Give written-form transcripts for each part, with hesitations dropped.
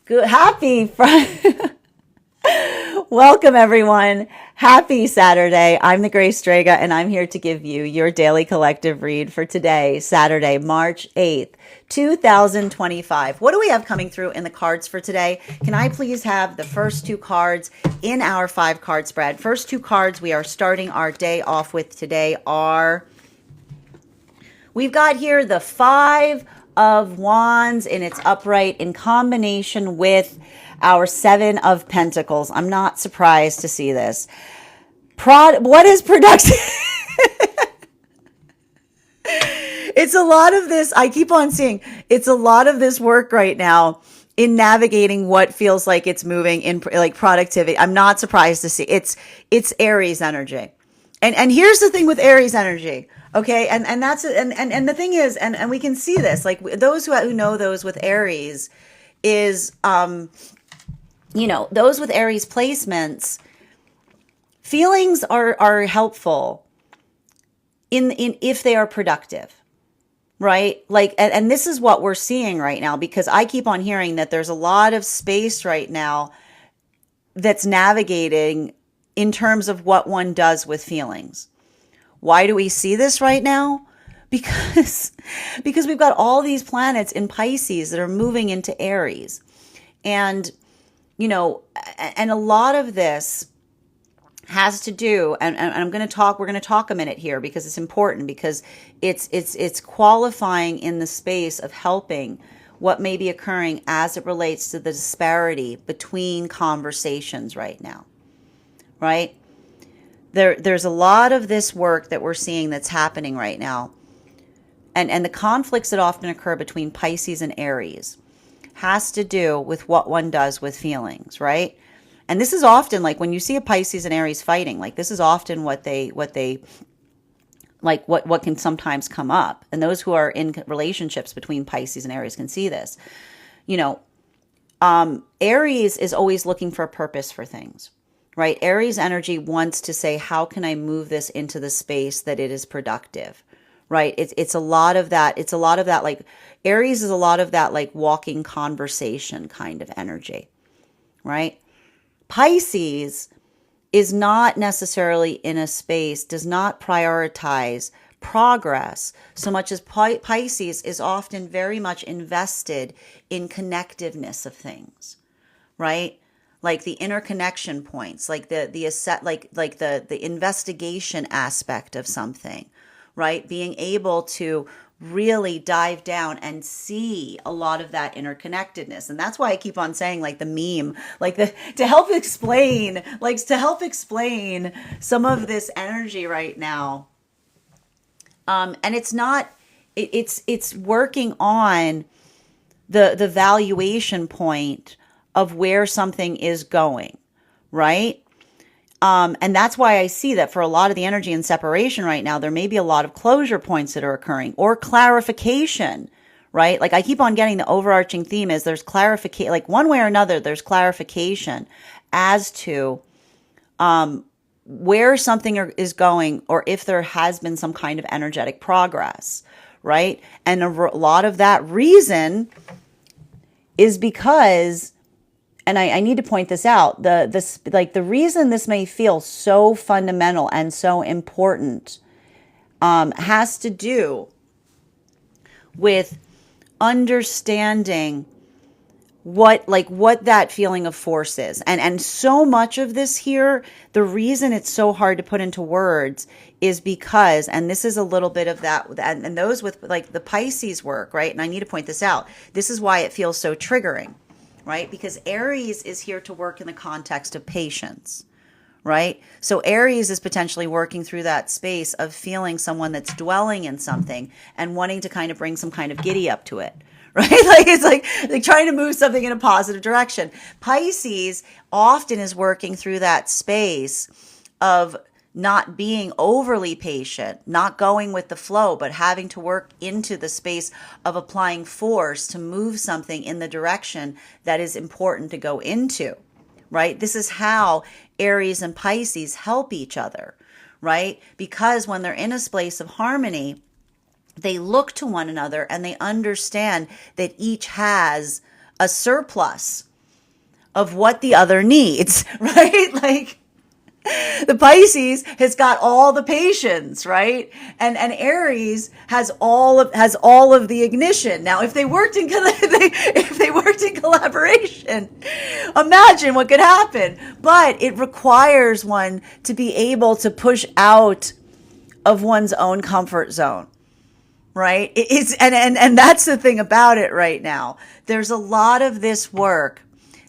Good, welcome everyone. Happy Saturday. I'm the Grace Strega, and I'm here to give you your daily collective read for today, Saturday, March 8th, 2025. What do we have coming through in the cards for today? Can I please have the first two cards in our 5-card spread? First two cards we are starting our day off with today are, we've got here the 5 of Wands in its upright in combination with our 7 of Pentacles. I'm not surprised to see this. What is productive? It's a lot of this. I keep on seeing it's a lot of this work right now in navigating what feels like it's moving in like productivity. I'm not surprised to see it's Aries energy. And here's the thing with Aries energy. Okay. And that's and the thing is, and we can see this, like those who know those with Aries is, those with Aries placements, feelings are helpful in if they are productive, right? Like, and this is what we're seeing right now, because I keep on hearing that there's a lot of space right now that's navigating in terms of what one does with feelings. Why do we see this right now? Because we've got all these planets in Pisces that are moving into Aries. And, and a lot of this has to do, and we're going to talk a minute here because it's important, because it's qualifying in the space of helping what may be occurring as it relates to the disparity between conversations right now, right? There's a lot of this work that we're seeing that's happening right now. And the conflicts that often occur between Pisces and Aries has to do with what one does with feelings, right? And this is often like when you see a Pisces and Aries fighting, like this is often what can sometimes come up. And those who are in relationships between Pisces and Aries can see this. Aries is always looking for a purpose for things, right? Aries energy wants to say, how can I move this into the space that it is productive, right? It's a lot of that. It's a lot of that, like Aries is a lot of that, like walking conversation kind of energy, right? Pisces is not necessarily in a space, does not prioritize progress so much as Pisces is often very much invested in connectiveness of things, right? Like the interconnection points, like the investigation aspect of something, right? Being able to really dive down and see a lot of that interconnectedness. And that's why I keep on saying, like the meme, to help explain some of this energy right now. And it's not, it's working on the valuation point of where something is going, right? And that's why I see that for a lot of the energy and separation right now, there may be a lot of closure points that are occurring or clarification, right? Like I keep on getting the overarching theme is there's clarification, like one way or another, there's clarification as to where something is going, or if there has been some kind of energetic progress, right? And a lot of that reason is because, and I need to point this out, the reason this may feel so fundamental and so important has to do with understanding what that feeling of force is. And so much of this here, the reason it's so hard to put into words is because, and this is a little bit of that, and those with like the Pisces work, right? And I need to point this out. This is why it feels so triggering, right? Because Aries is here to work in the context of patience, right? So Aries is potentially working through that space of feeling someone that's dwelling in something and wanting to kind of bring some kind of giddy up to it, right? Like it's like trying to move something in a positive direction. Pisces often is working through that space of not being overly patient, not going with the flow, but having to work into the space of applying force to move something in the direction that is important to go into, right? This is how Aries and Pisces help each other, right? Because when they're in a space of harmony, they look to one another and they understand that each has a surplus of what the other needs, right? Like the Pisces has got all the patience, right? And Aries has all of the ignition. Now, if they worked in if they worked in collaboration, imagine what could happen. But it requires one to be able to push out of one's own comfort zone. Right? It's and that's the thing about it right now. There's a lot of this work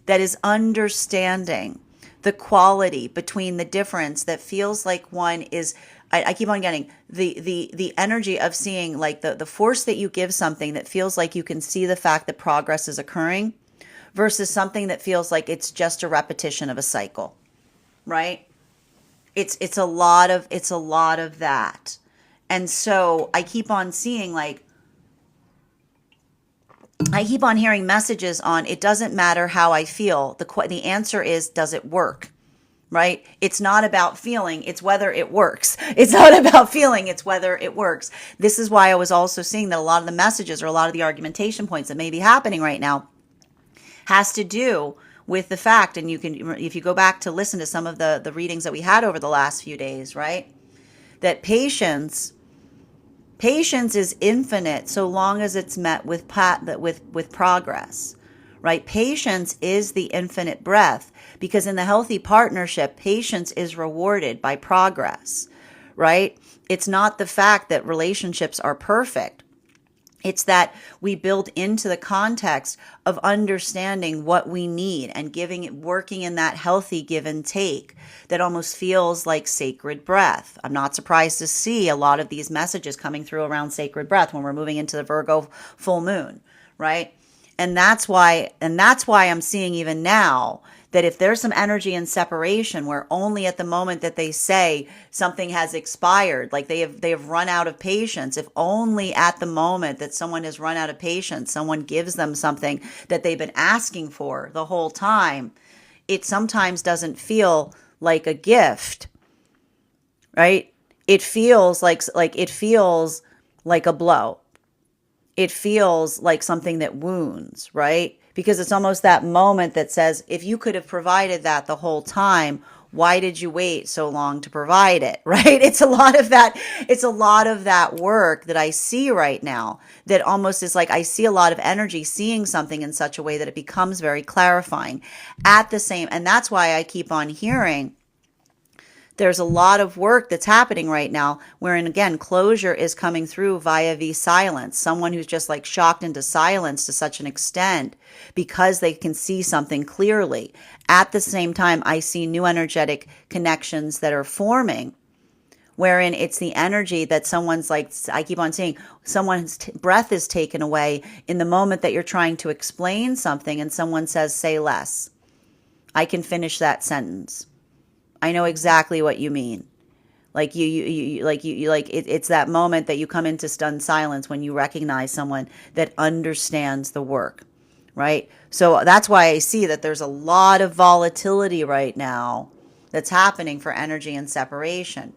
that is understanding the quality between the difference that feels like one is I keep on getting the energy of seeing like the force that you give something that feels like you can see the fact that progress is occurring versus something that feels like it's just a repetition of a cycle. Right? It's a lot of that. And so I keep on seeing I keep on hearing messages on it doesn't matter how I feel. The answer is, does it work? Right? It's not about feeling, it's whether it works. It's not about feeling, it's whether it works. This is why I was also seeing that a lot of the messages or a lot of the argumentation points that may be happening right now has to do with the fact, and you can, if you go back to listen to some of the readings that we had over the last few days, right? That patience is infinite so long as it's met with progress, right? Patience is the infinite breath because in the healthy partnership, patience is rewarded by progress, right? It's not the fact that relationships are perfect. It's that we build into the context of understanding what we need and working in that healthy give and take that almost feels like sacred breath. I'm not surprised to see a lot of these messages coming through around sacred breath when we're moving into the Virgo full moon, right? And that's why I'm seeing even now that if there's some energy in separation where only at the moment that they say something has expired, like they have run out of patience, if only at the moment that someone has run out of patience, someone gives them something that they've been asking for the whole time, it sometimes doesn't feel like a gift, right? It feels like a blow. It feels like something that wounds, right? Because it's almost that moment that says, if you could have provided that the whole time, why did you wait so long to provide it, right? It's a lot of that work that I see right now that almost is like I see a lot of energy seeing something in such a way that it becomes very clarifying and that's why I keep on hearing there's a lot of work that's happening right now wherein, again, closure is coming through via silence. Someone who's just like shocked into silence to such an extent because they can see something clearly. At the same time, I see new energetic connections that are forming wherein it's the energy that someone's like, I keep on saying, someone's breath is taken away in the moment that you're trying to explain something and someone says, say less. I can finish that sentence. I know exactly what you mean. Like it's that moment that you come into stunned silence when you recognize someone that understands the work, right? So that's why I see that there's a lot of volatility right now that's happening for energy and separation.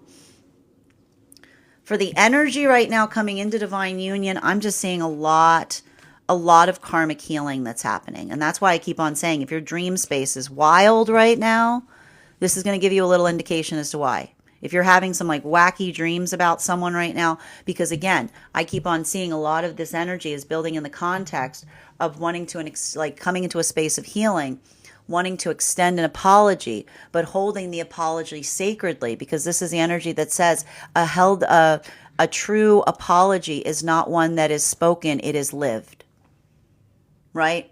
For the energy right now coming into divine union, I'm just seeing a lot of karmic healing that's happening. And that's why I keep on saying, if your dream space is wild right now, this is going to give you a little indication as to why. If you're having some like wacky dreams about someone right now, because again, I keep on seeing a lot of this energy is building in the context of wanting to coming into a space of healing, wanting to extend an apology, but holding the apology sacredly, because this is the energy that says a true apology is not one that is spoken, it is lived. Right?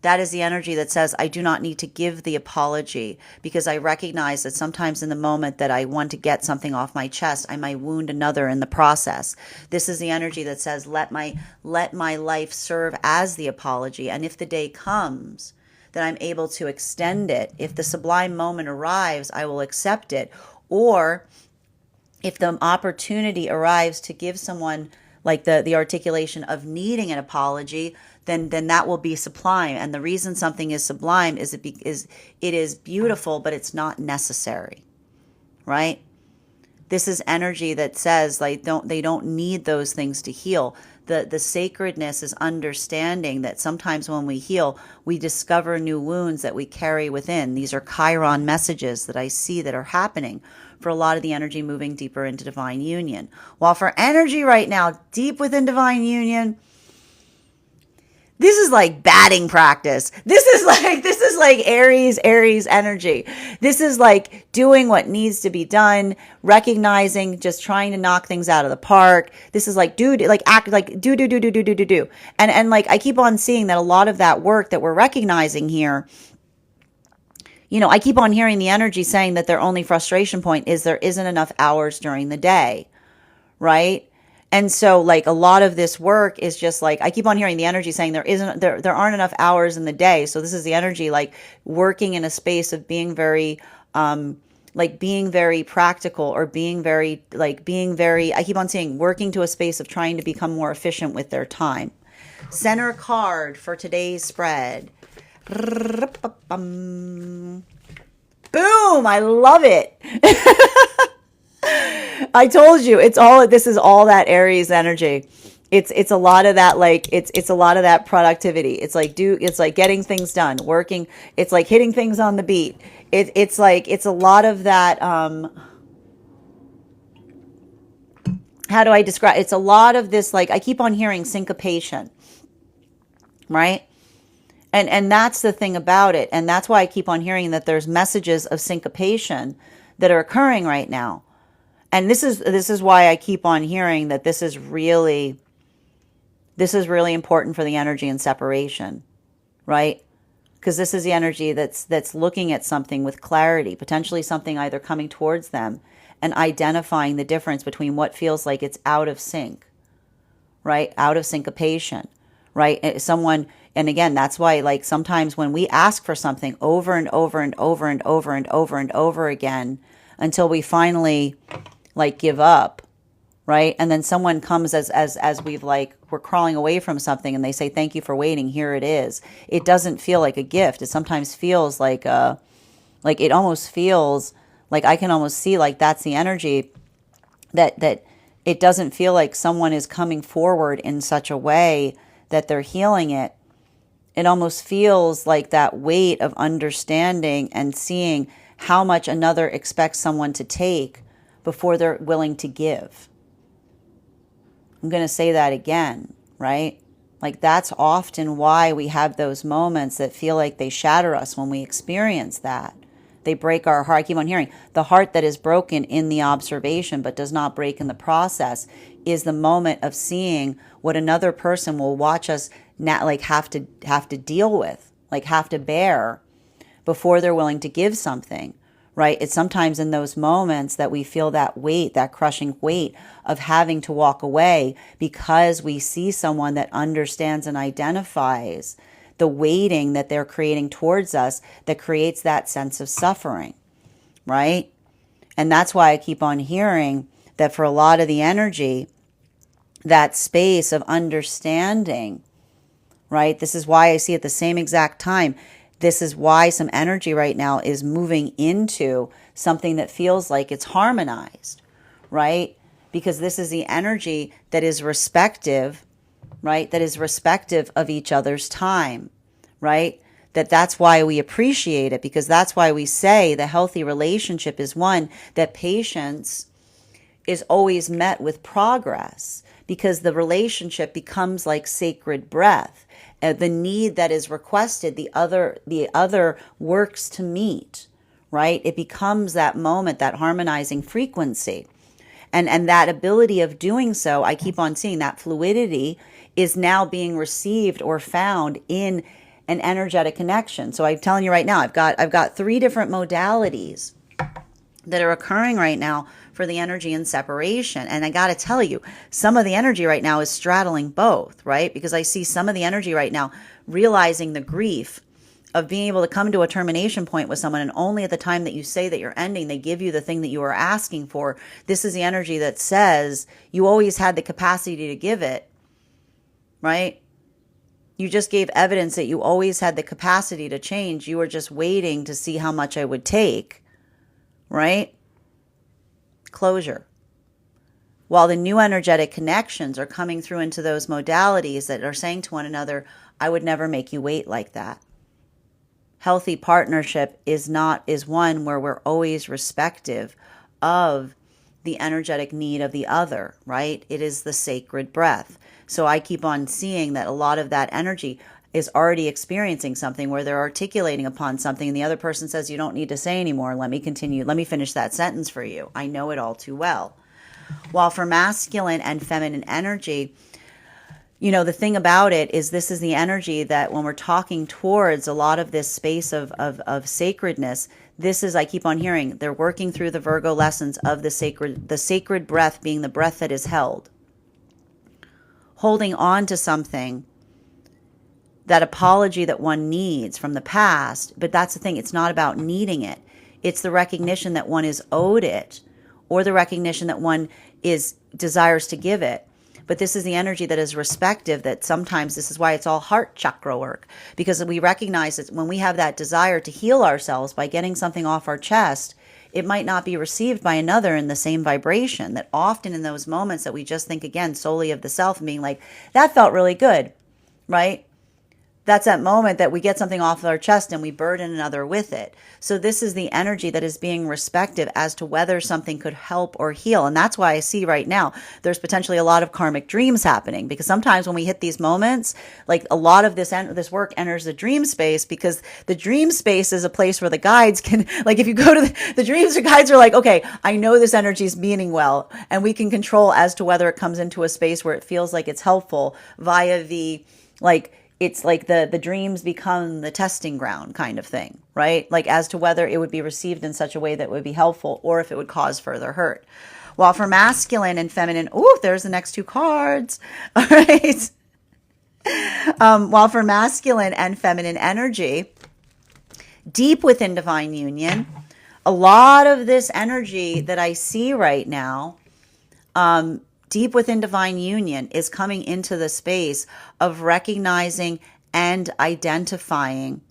That is the energy that says, I do not need to give the apology because I recognize that sometimes in the moment that I want to get something off my chest, I might wound another in the process. This is the energy that says, let my life serve as the apology. And if the day comes that I'm able to extend it, if the sublime moment arrives, I will accept it. Or if the opportunity arrives to give someone like the articulation of needing an apology, then that will be sublime. And the reason something is sublime is it is beautiful, but it's not necessary, right? This is energy that says like they don't need those things to heal. The sacredness is understanding that sometimes when we heal, we discover new wounds that we carry within. These are Chiron messages that I see that are happening for a lot of the energy moving deeper into divine union. While for energy right now, deep within divine union, this is like batting practice. This is like Aries energy. This is like doing what needs to be done, recognizing, just trying to knock things out of the park. This is like do. And like I keep on seeing that a lot of that work that we're recognizing here, I keep on hearing the energy saying that their only frustration point is there isn't enough hours during the day, right? And so like a lot of this work is just like, I keep on hearing the energy saying there aren't enough hours in the day. So this is the energy like working in a space of being very, being very practical, or being very, I keep on saying working to a space of trying to become more efficient with their time. Center card for today's spread. Boom. I love it. I told you this is all that Aries energy. It's a lot of that, like it's a lot of that productivity. It's like getting things done, working. It's like hitting things on the beat. It's a lot of that. How do I describe? It's a lot of this, like I keep on hearing syncopation, right? And that's the thing about it. And that's why I keep on hearing that there's messages of syncopation that are occurring right now. And this is why I keep on hearing that this is really important for the energy and separation, right? Because this is the energy that's looking at something with clarity, potentially something either coming towards them and identifying the difference between what feels like it's out of sync, right? Out of syncopation, right? And again, that's why like sometimes when we ask for something over and over and over and over and over and over again until we finally like give up, right? And then someone comes as we're crawling away from something and they say, thank you for waiting, here it is. It doesn't feel like a gift. It sometimes feels like it almost feels like I can almost see like that's the energy that it doesn't feel like someone is coming forward in such a way that they're healing it. It almost feels like that weight of understanding and seeing how much another expects someone to take before they're willing to give. I'm going to say that again, right? Like that's often why we have those moments that feel like they shatter us when we experience that. They break our heart. I keep on hearing the heart that is broken in the observation but does not break in the process is the moment of seeing what another person will watch us have to deal with, like have to bear before they're willing to give something. Right? It's sometimes in those moments that we feel that weight, that crushing weight of having to walk away because we see someone that understands and identifies the weighting that they're creating towards us that creates that sense of suffering, right? And that's why I keep on hearing that for a lot of the energy, that space of understanding, right? This is why I see at the same exact time, this is why some energy right now is moving into something that feels like it's harmonized, right? Because this is the energy that is respective, right? That is respective of each other's time, right? That's why we appreciate it, because that's why we say the healthy relationship is one that patience is always met with progress, because the relationship becomes like sacred breath. The need that is requested, the other works to meet, right? It becomes that moment, that harmonizing frequency. And that ability of doing so, I keep on seeing that fluidity is now being received or found in an energetic connection. So I'm telling you right now, I've got 3 different modalities that are occurring right now for the energy and separation. And I got to tell you, some of the energy right now is straddling both, right? Because I see some of the energy right now realizing the grief of being able to come to a termination point with someone, and only at the time that you say that you're ending, they give you the thing that you are asking for. This is the energy that says you always had the capacity to give it, right? You just gave evidence that you always had the capacity to change. You were just waiting to see how much I would take, right? closure. While the new energetic connections are coming through into those modalities that are saying to one another, I would never make you wait like that. Healthy partnership is one where we're always respective of the energetic need of the other, right? It is the sacred breath. So I keep on seeing that a lot of that energy is already experiencing something where they're articulating upon something and the other person says, you don't need to say anymore. Let me continue. Let me finish that sentence for you. I know it all too well. While for masculine and feminine energy, the thing about it is this is the energy that when we're talking towards a lot of this space of sacredness, this is, I keep on hearing, they're working through the Virgo lessons of the sacred breath being the breath that is held. Holding on to something, that apology that one needs from the past, but that's the thing, it's not about needing it. It's the recognition that one is owed it, or the recognition that one desires to give it. But this is the energy that is respective, that sometimes this is why it's all heart chakra work, because we recognize that when we have that desire to heal ourselves by getting something off our chest, it might not be received by another in the same vibration. That often in those moments that we just think again solely of the self and being like, that felt really good, right? That's that moment that we get something off our chest and we burden another with it. So this is the energy that is being respective as to whether something could help or heal. And that's why I see right now there's potentially a lot of karmic dreams happening, because sometimes when we hit these moments, like a lot of this work enters the dream space, because the dream space is a place where the guides can, like if you go to the dreams, the guides are like, okay, I know this energy is meaning well, and we can control as to whether it comes into a space where it feels like it's helpful via the, like, it's like the dreams become the testing ground kind of thing, right? Like as to whether it would be received in such a way that would be helpful or if it would cause further hurt. While for masculine and feminine, there's the next two cards. All right. While for masculine and feminine energy, deep within divine union, a lot of this energy that I see right now, deep within divine union, is coming into the space of recognizing and identifying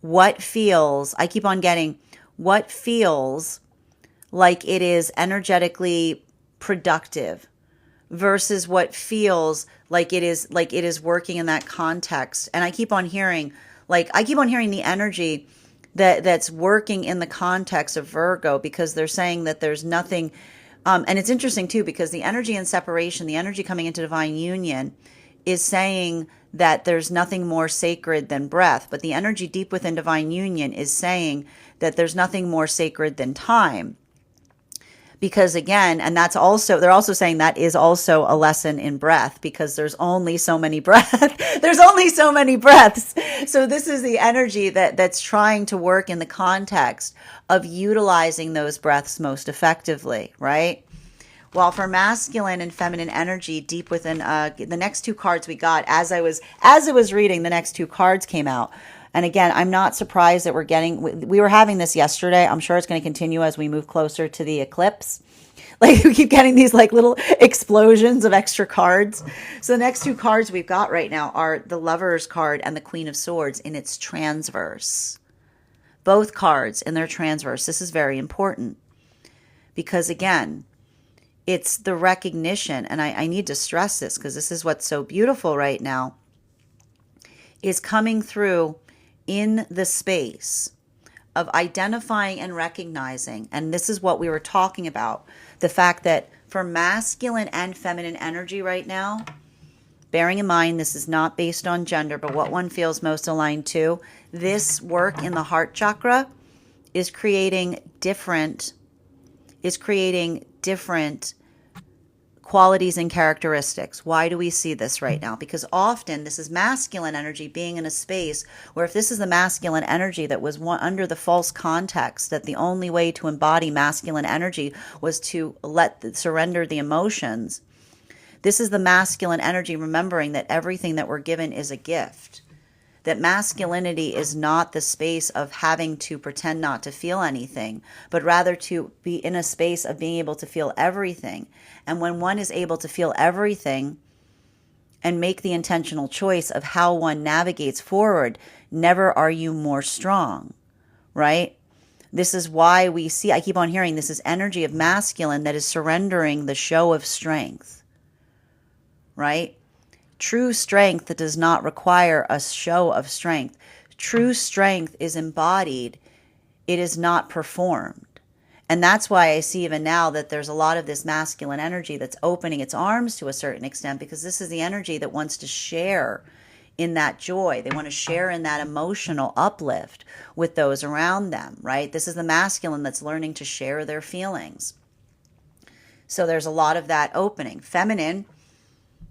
what feels, I keep on getting, what feels like it is energetically productive versus what feels like it is working in that context. And I keep on hearing the energy that's working in the context of Virgo, because they're saying that there's nothing. And it's interesting too, because the energy in separation, the energy coming into divine union, is saying that there's nothing more sacred than breath. But the energy deep within divine union is saying that there's nothing more sacred than time. Because again, and they're also saying that is also a lesson in breath, because there's only so many breaths. There's only so many breaths. So this is the energy that's trying to work in the context of utilizing those breaths most effectively, right? While for masculine and feminine energy, deep within the next two cards we got, as I was reading, the next two cards came out. And again, I'm not surprised that we were having this yesterday. I'm sure it's going to continue as we move closer to the eclipse. Like we keep getting these like little explosions of extra cards. So the next two cards we've got right now are the Lover's card and the Queen of Swords in its transverse. Both cards in their transverse. This is very important because again, it's the recognition, and I need to stress this because this is what's so beautiful right now, is coming through in the space of identifying and recognizing. And this is what we were talking about, the fact that for masculine and feminine energy right now, bearing in mind this is not based on gender, but what one feels most aligned to, this work in the heart chakra is creating different qualities and characteristics. Why do we see this right now? Because often this is masculine energy being in a space where, if this is the masculine energy that was under the false context that the only way to embody masculine energy was to surrender the emotions, this is the masculine energy remembering that everything that we're given is a gift. That masculinity is not the space of having to pretend not to feel anything, but rather to be in a space of being able to feel everything. And when one is able to feel everything and make the intentional choice of how one navigates forward, never are you more strong, right? This is why we see, I keep on hearing, this is energy of masculine that is surrendering the show of strength, right? True strength does not require a show of strength. True strength is embodied. It is not performed. And that's why I see even now that there's a lot of this masculine energy that's opening its arms to a certain extent, because this is the energy that wants to share in that joy. They want to share in that emotional uplift with those around them, right? This is the masculine that's learning to share their feelings. So there's a lot of that opening. Feminine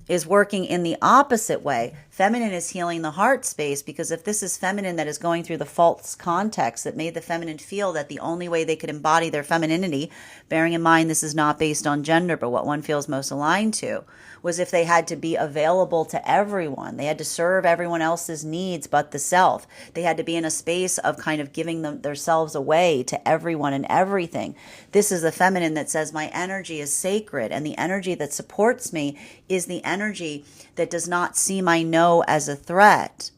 is working in the opposite way. Feminine is healing the heart space, because if this is feminine that is going through the false context that made the feminine feel that the only way they could embody their femininity, bearing in mind this is not based on gender, but what one feels most aligned to, was if they had to be available to everyone. They had to serve everyone else's needs but the self. They had to be in a space of kind of giving themselves away to everyone and everything. This is the feminine that says my energy is sacred, and the energy that supports me is the energy that does not see my no as a threat,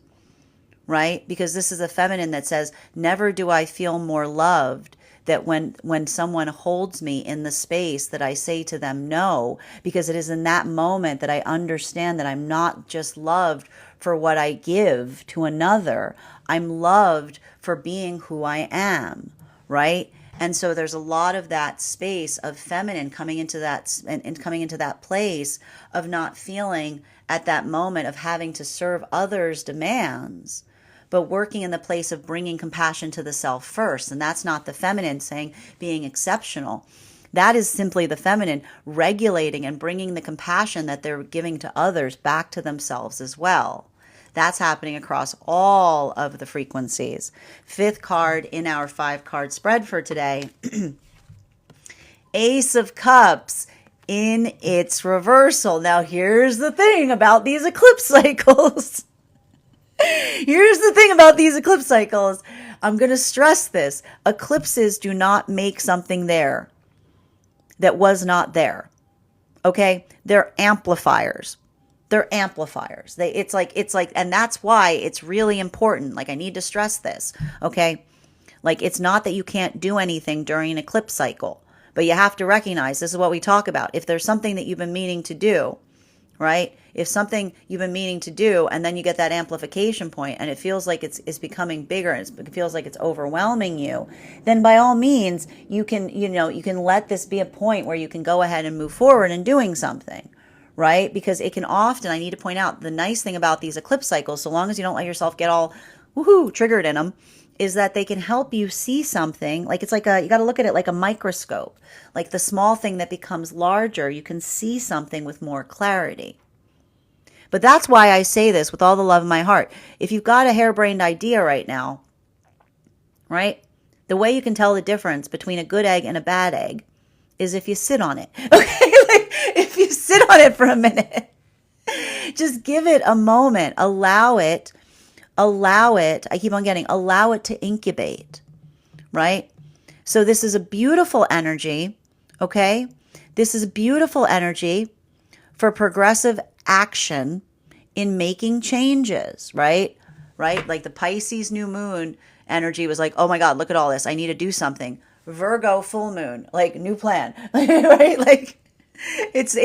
right? Because this is a feminine that says, never do I feel more loved that when someone holds me in the space that I say to them no, because it is in that moment that I understand that I'm not just loved for what I give to another. I'm loved for being who I am, right? And so there's a lot of that space of feminine coming into that and coming into that place of not feeling at that moment of having to serve others' demands, but working in the place of bringing compassion to the self first. And that's not the feminine saying being exceptional. That is simply the feminine regulating and bringing the compassion that they're giving to others back to themselves as well. That's happening across all of the frequencies. Fifth card in our 5-card spread for today, Ace of Cups in its reversal. Now, here's the thing about these eclipse cycles. Here's the thing about these eclipse cycles. I'm going to stress this. Eclipses do not make something there that was not there. Okay? They're amplifiers. They're amplifiers. It's like, and that's why it's really important. Like, I need to stress this. Okay? Like, it's not that you can't do anything during an eclipse cycle, but you have to recognize, this is what we talk about. If there's something that you've been meaning to do, right? If something you've been meaning to do, and then you get that amplification point and it feels like it's becoming bigger and it feels like it's overwhelming you, then by all means, you can let this be a point where you can go ahead and move forward in doing something, right? Because it can often, I need to point out, the nice thing about these eclipse cycles, so long as you don't let yourself get all woohoo triggered in them, is that they can help you see something. Like, it's like you got to look at it like a microscope. Like the small thing that becomes larger, you can see something with more clarity. But that's why I say this with all the love in my heart. If you've got a harebrained idea right now, right? The way you can tell the difference between a good egg and a bad egg is if you sit on it. Okay? Like, if you sit on it for a minute, just give it a moment, allow it, I keep on getting, allow it to incubate, right? So this is a beautiful energy, okay? This is a beautiful energy for progressive action in making changes, right? Right? Like the Pisces new moon energy was like, oh my God, look at all this. I need to do something. Virgo full moon, like new plan, right? Like it's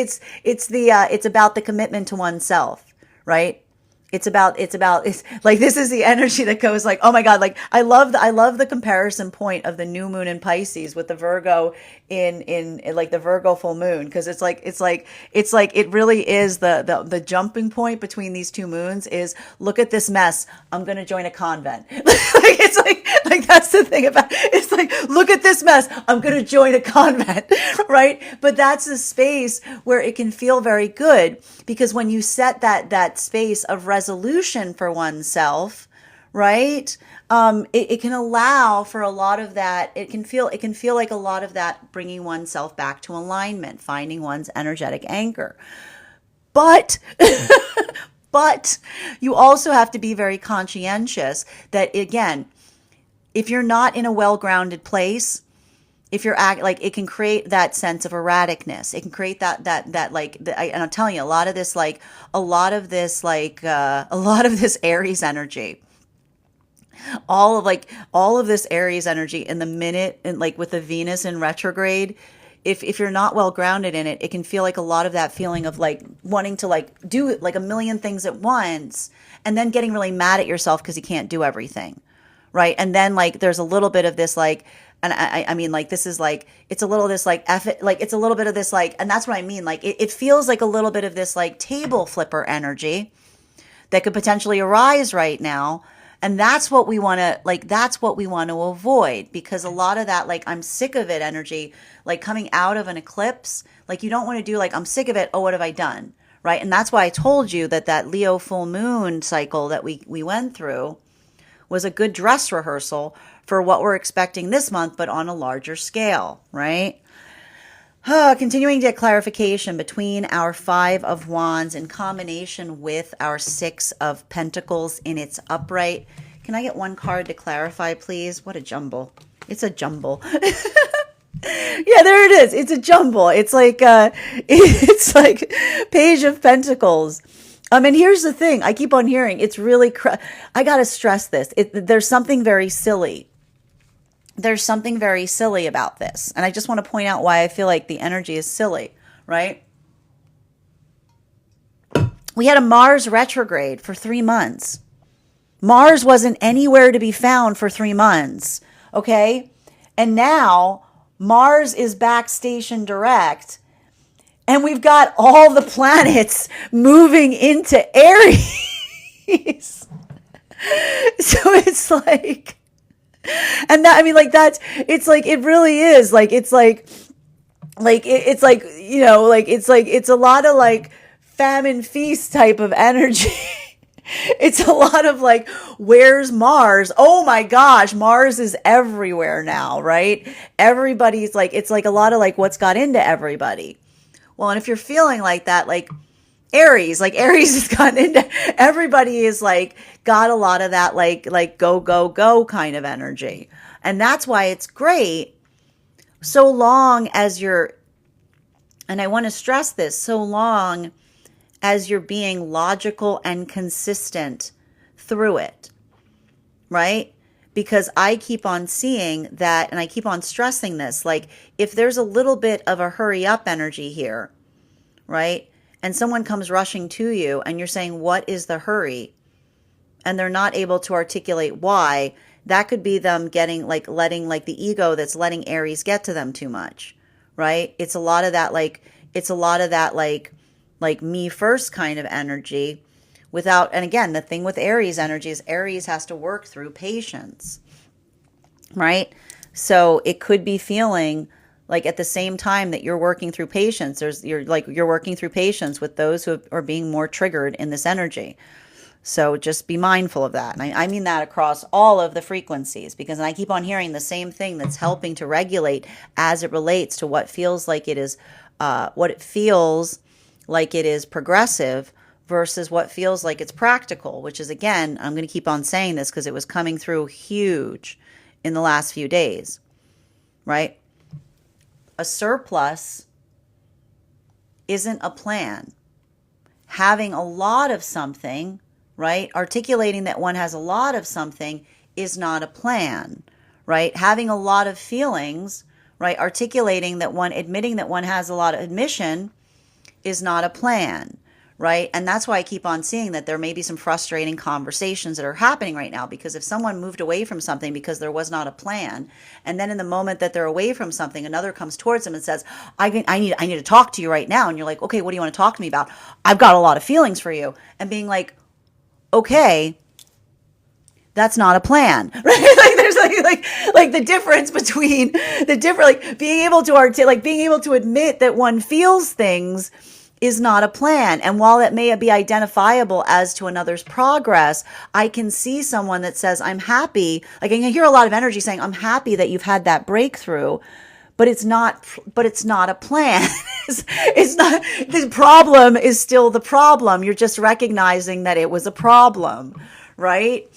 about the commitment to oneself, right? It's like, this is the energy that goes like, oh my God, like I love the comparison point of the new moon in Pisces with the Virgo in like the Virgo full moon. Cause it's like it really is the jumping point between these two moons is, look at this mess. I'm going to join a convent. Like, it's like, that's the thing about it. It's like, look at this mess. I'm going to join a convent. Right. But that's a space where it can feel very good, because when you set that space of resolution for oneself, right? It can allow for a lot of that. It can feel like a lot of that bringing oneself back to alignment, finding one's energetic anchor. But, but you also have to be very conscientious that, again, if you're not in a well-grounded place, if you're like, it can create that sense of erraticness. It can create that and I'm telling you, a lot of this Aries energy all of this Aries energy in the minute, and like with the Venus in retrograde, if you're not well grounded in it, it can feel like a lot of that feeling of like wanting to like do like a million things at once, and then getting really mad at yourself because you can't do everything, right? And then like there's a little bit of this like, and I mean like this is like, it's a little this like like it's a little bit of this like, and that's what I mean, like it feels like a little bit of this like table flipper energy that could potentially arise right now. And that's what we want to like, that's what we want to avoid, because a lot of that like I'm sick of it energy, like coming out of an eclipse, like you don't want to do like I'm sick of it, oh what have I done, right? And that's why I told you that that Leo full moon cycle that we went through was a good dress rehearsal for what we're expecting this month, but on a larger scale, right? Continuing to get clarification between our Five of Wands in combination with our Six of Pentacles in its upright. Can I get one card to clarify, please? What a jumble. It's a jumble. Yeah, there it is. It's a jumble. It's like Page of Pentacles. And here's the thing. I keep on hearing it's really, I got to stress this. There's something very silly. There's something very silly about this. And I just want to point out why I feel like the energy is silly, right? We had a Mars retrograde for 3 months. Mars wasn't anywhere to be found for 3 months, okay? And now Mars is back station direct, and we've got all the planets moving into Aries. So it's like, and that, I mean, like that's, it's like, it really is like, it's like, it's like, you know, like, it's a lot of like famine feast type of energy. It's a lot of like, where's Mars? Oh my gosh, Mars is everywhere now, right? Everybody's like, it's like a lot of like what's got into everybody. Well, and if you're feeling like that, like Aries has gotten into, everybody is like, got a lot of that, like go, go, go kind of energy. And that's why it's great. So long as you're, and I want to stress this, so long as you're being logical and consistent through it, right? Because I keep on seeing that, and I keep on stressing this, like if there's a little bit of a hurry up energy here, right? And someone comes rushing to you and you're saying, what is the hurry? And they're not able to articulate why. That could be them getting like, letting like the ego that's letting Aries get to them too much, right? It's a lot of that, like, it's a lot of that, like me first kind of energy without, and again, the thing with Aries energy is Aries has to work through patience, right? So it could be feeling like at the same time that you're working through patience, you're working through patience with those who are being more triggered in this energy. So just be mindful of that. And I mean that across all of the frequencies, because I keep on hearing the same thing that's helping to regulate as it relates to what feels like it is, what it feels like it is progressive versus what feels like it's practical, which is, again, I'm going to keep on saying this because it was coming through huge in the last few days, right? A surplus isn't a plan. Having a lot of something, right? Articulating that one has a lot of something is not a plan, right? Having a lot of feelings, right? Articulating that one, admitting that one has a lot of admission is not a plan, right? And that's why I keep on seeing that there may be some frustrating conversations that are happening right now, because if someone moved away from something because there was not a plan, and then in the moment that they're away from something, another comes towards them and says, I need to talk to you right now. And you're like, okay, what do you want to talk to me about? I've got a lot of feelings for you. And being like, okay, that's not a plan, right? Like there's like the difference between the different, like being able to admit that one feels things is not a plan. And while it may be identifiable as to another's progress, I can see someone that says, I'm happy. Like I can hear a lot of energy saying, I'm happy that you've had that breakthrough, but it's not a plan. It's not, the problem is still the problem. You're just recognizing that it was a problem, right?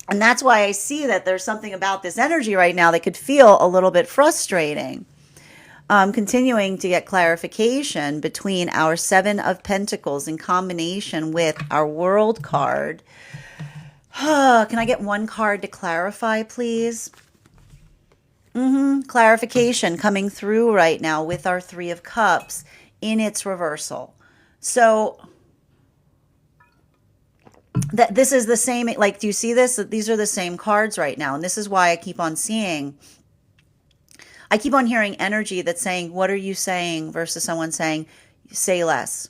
And that's why I see that there's something about this energy right now that could feel a little bit frustrating. Continuing to get clarification between our Seven of Pentacles in combination with our World card. Can I get one card to clarify, please? Clarification coming through right now with our Three of Cups in its reversal. So that this is the same, like, do you see this? These are the same cards right now. And this is why I keep on hearing energy that's saying, what are you saying? Versus someone saying, say less.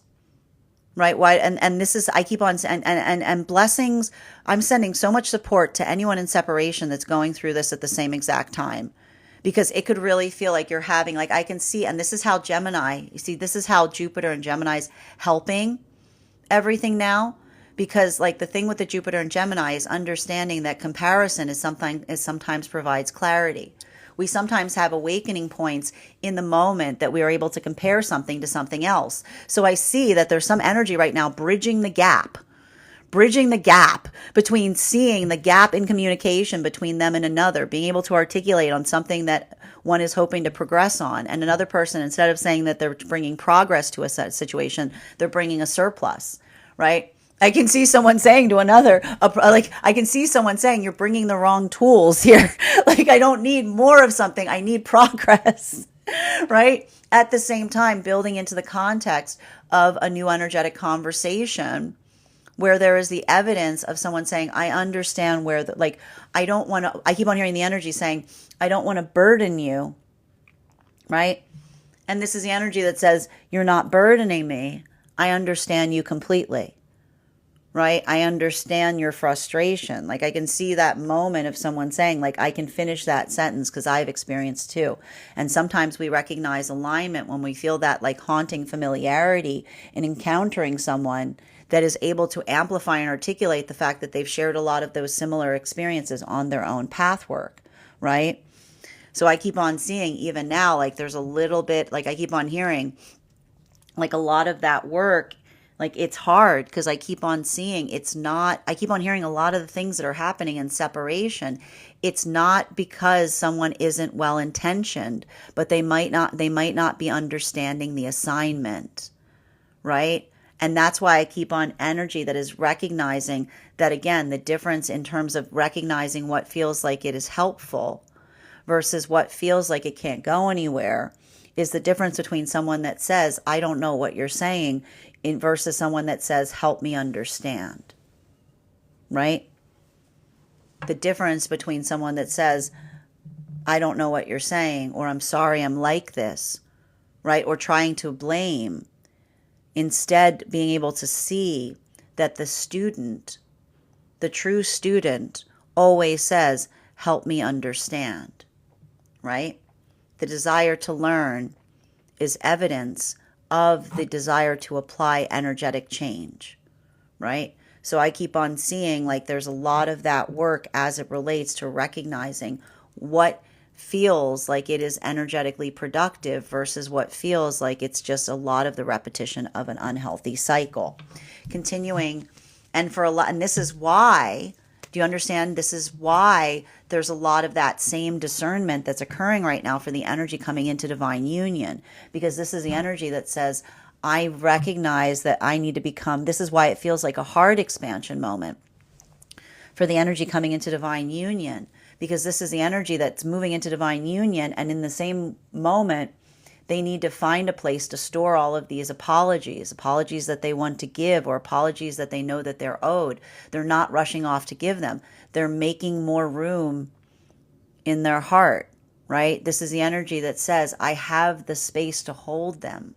Right? Why? And this is, I keep on, and blessings. I'm sending so much support to anyone in separation that's going through this at the same exact time, because it could really feel like you're having, like, I can see, and this is how Gemini, you see, this is how Jupiter and Gemini's helping everything now. Because, like, the thing with the Jupiter and Gemini is understanding that comparison is sometimes provides clarity. We sometimes have awakening points in the moment that we are able to compare something to something else. So I see that there's some energy right now bridging the gap between seeing the gap in communication between them and another, being able to articulate on something that one is hoping to progress on, and another person, instead of saying that they're bringing progress to a situation, they're bringing a surplus, right? I can see someone saying to another, I can see someone saying, you're bringing the wrong tools here. Like, I don't need more of something. I need progress, right? At the same time, building into the context of a new energetic conversation where there is the evidence of someone saying, I understand where, I don't want to, I keep on hearing the energy saying, I don't want to burden you, right? And this is the energy that says, you're not burdening me. I understand you completely. Right? I understand your frustration. Like, I can see that moment of someone saying, like, I can finish that sentence because I've experienced too. And sometimes we recognize alignment when we feel that, like, haunting familiarity in encountering someone that is able to amplify and articulate the fact that they've shared a lot of those similar experiences on their own path work. Right? So I keep on seeing, even now, like, there's a little bit, like, I keep on hearing, like, a lot of that work. Like, it's hard because I keep on seeing I keep on hearing a lot of the things that are happening in separation. It's not because someone isn't well intentioned, but they might not be understanding the assignment, right? And that's why I keep on energy that is recognizing that, again, the difference in terms of recognizing what feels like it is helpful versus what feels like it can't go anywhere is the difference between someone that says, I don't know what you're saying, versus someone that says, help me understand, right? The difference between someone that says, I don't know what you're saying, or I'm sorry, I'm like this, right? Or trying to blame, instead being able to see that the student, the true student, always says, help me understand, right? The desire to learn is evidence of the desire to apply energetic change, right? So I keep on seeing, like, there's a lot of that work as it relates to recognizing what feels like it is energetically productive versus what feels like it's just a lot of the repetition of an unhealthy cycle. Continuing, and this is why, do you understand? This is why there's a lot of that same discernment that's occurring right now for the energy coming into divine union, because this is the energy that says, I recognize that I need to become, this is why it feels like a hard expansion moment for the energy coming into divine union, because this is the energy that's moving into divine union, and in the same moment, they need to find a place to store all of these apologies that they want to give, or apologies that they know that they're owed. They're not rushing off to give them. They're making more room in their heart, right? This is the energy that says, I have the space to hold them,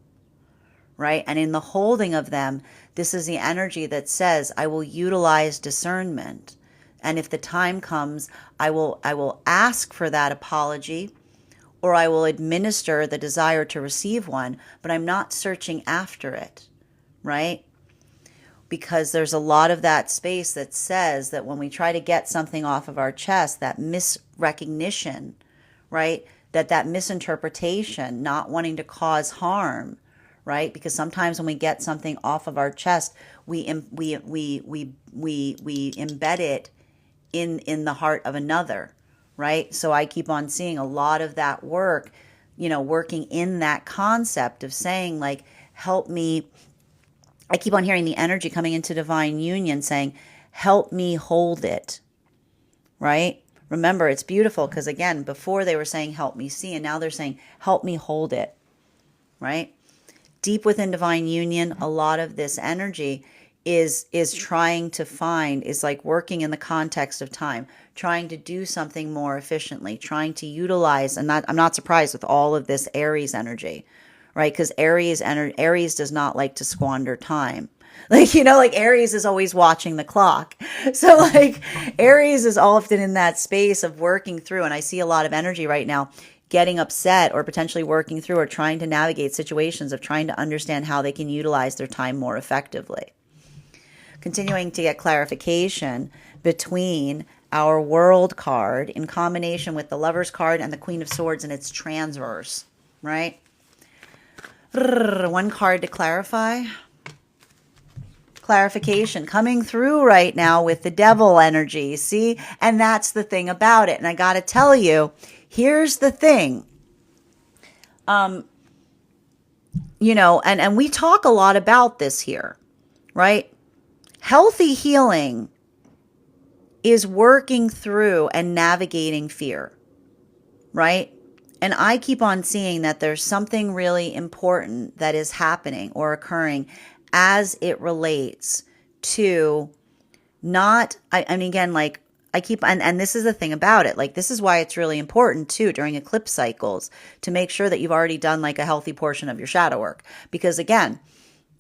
right? And in the holding of them, this is the energy that says, I will utilize discernment. And if the time comes, I will ask for that apology, or I will administer the desire to receive one, but I'm not searching after it, right? Because there's a lot of that space that says that when we try to get something off of our chest, that misrecognition, right? That misinterpretation, not wanting to cause harm, right? Because sometimes when we get something off of our chest, we embed it in the heart of another, right? So I keep on seeing a lot of that work, working in that concept of saying, like, help me. I keep on hearing the energy coming into divine union saying, help me hold it, right? Remember, it's beautiful because, again, before they were saying, help me see, and now they're saying, help me hold it, right? Deep within divine union, a lot of this energy is trying to find, is like working in the context of time, trying to do something more efficiently, trying to utilize, and I'm not surprised with all of this Aries energy, right? Because Aries does not like to squander time. Like, like Aries is always watching the clock. So like Aries is often in that space of working through, and I see a lot of energy right now getting upset or potentially working through or trying to navigate situations of trying to understand how they can utilize their time more effectively. Continuing to get clarification between our World card in combination with the Lover's card and the Queen of Swords and its transverse, right? One card to clarify. Clarification coming through right now with the Devil energy, see? And that's the thing about it. And I got to tell you, here's the thing. And we talk a lot about this here, right? Healthy healing is working through and navigating fear, right? And I keep on seeing that there's something really important that is happening or occurring as it relates to not, I mean, again, like I keep, and this is the thing about it, like this is why it's really important too during eclipse cycles to make sure that you've already done like a healthy portion of your shadow work. Because again,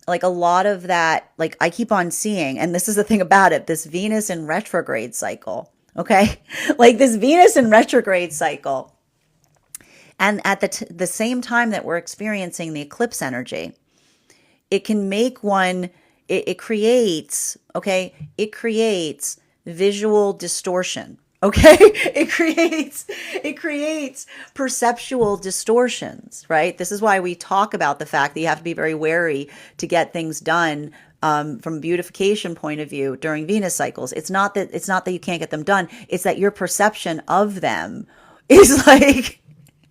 like a lot of that, like I keep on seeing, and this is the thing about it, this Venus in retrograde cycle, okay? Like this Venus in retrograde cycle. And at the same time that we're experiencing the eclipse energy, it can make one, it creates, okay? It creates visual distortion, okay? It creates perceptual distortions, right? This is why we talk about the fact that you have to be very wary to get things done from a beautification point of view during Venus cycles. It's not that you can't get them done. It's that your perception of them is like,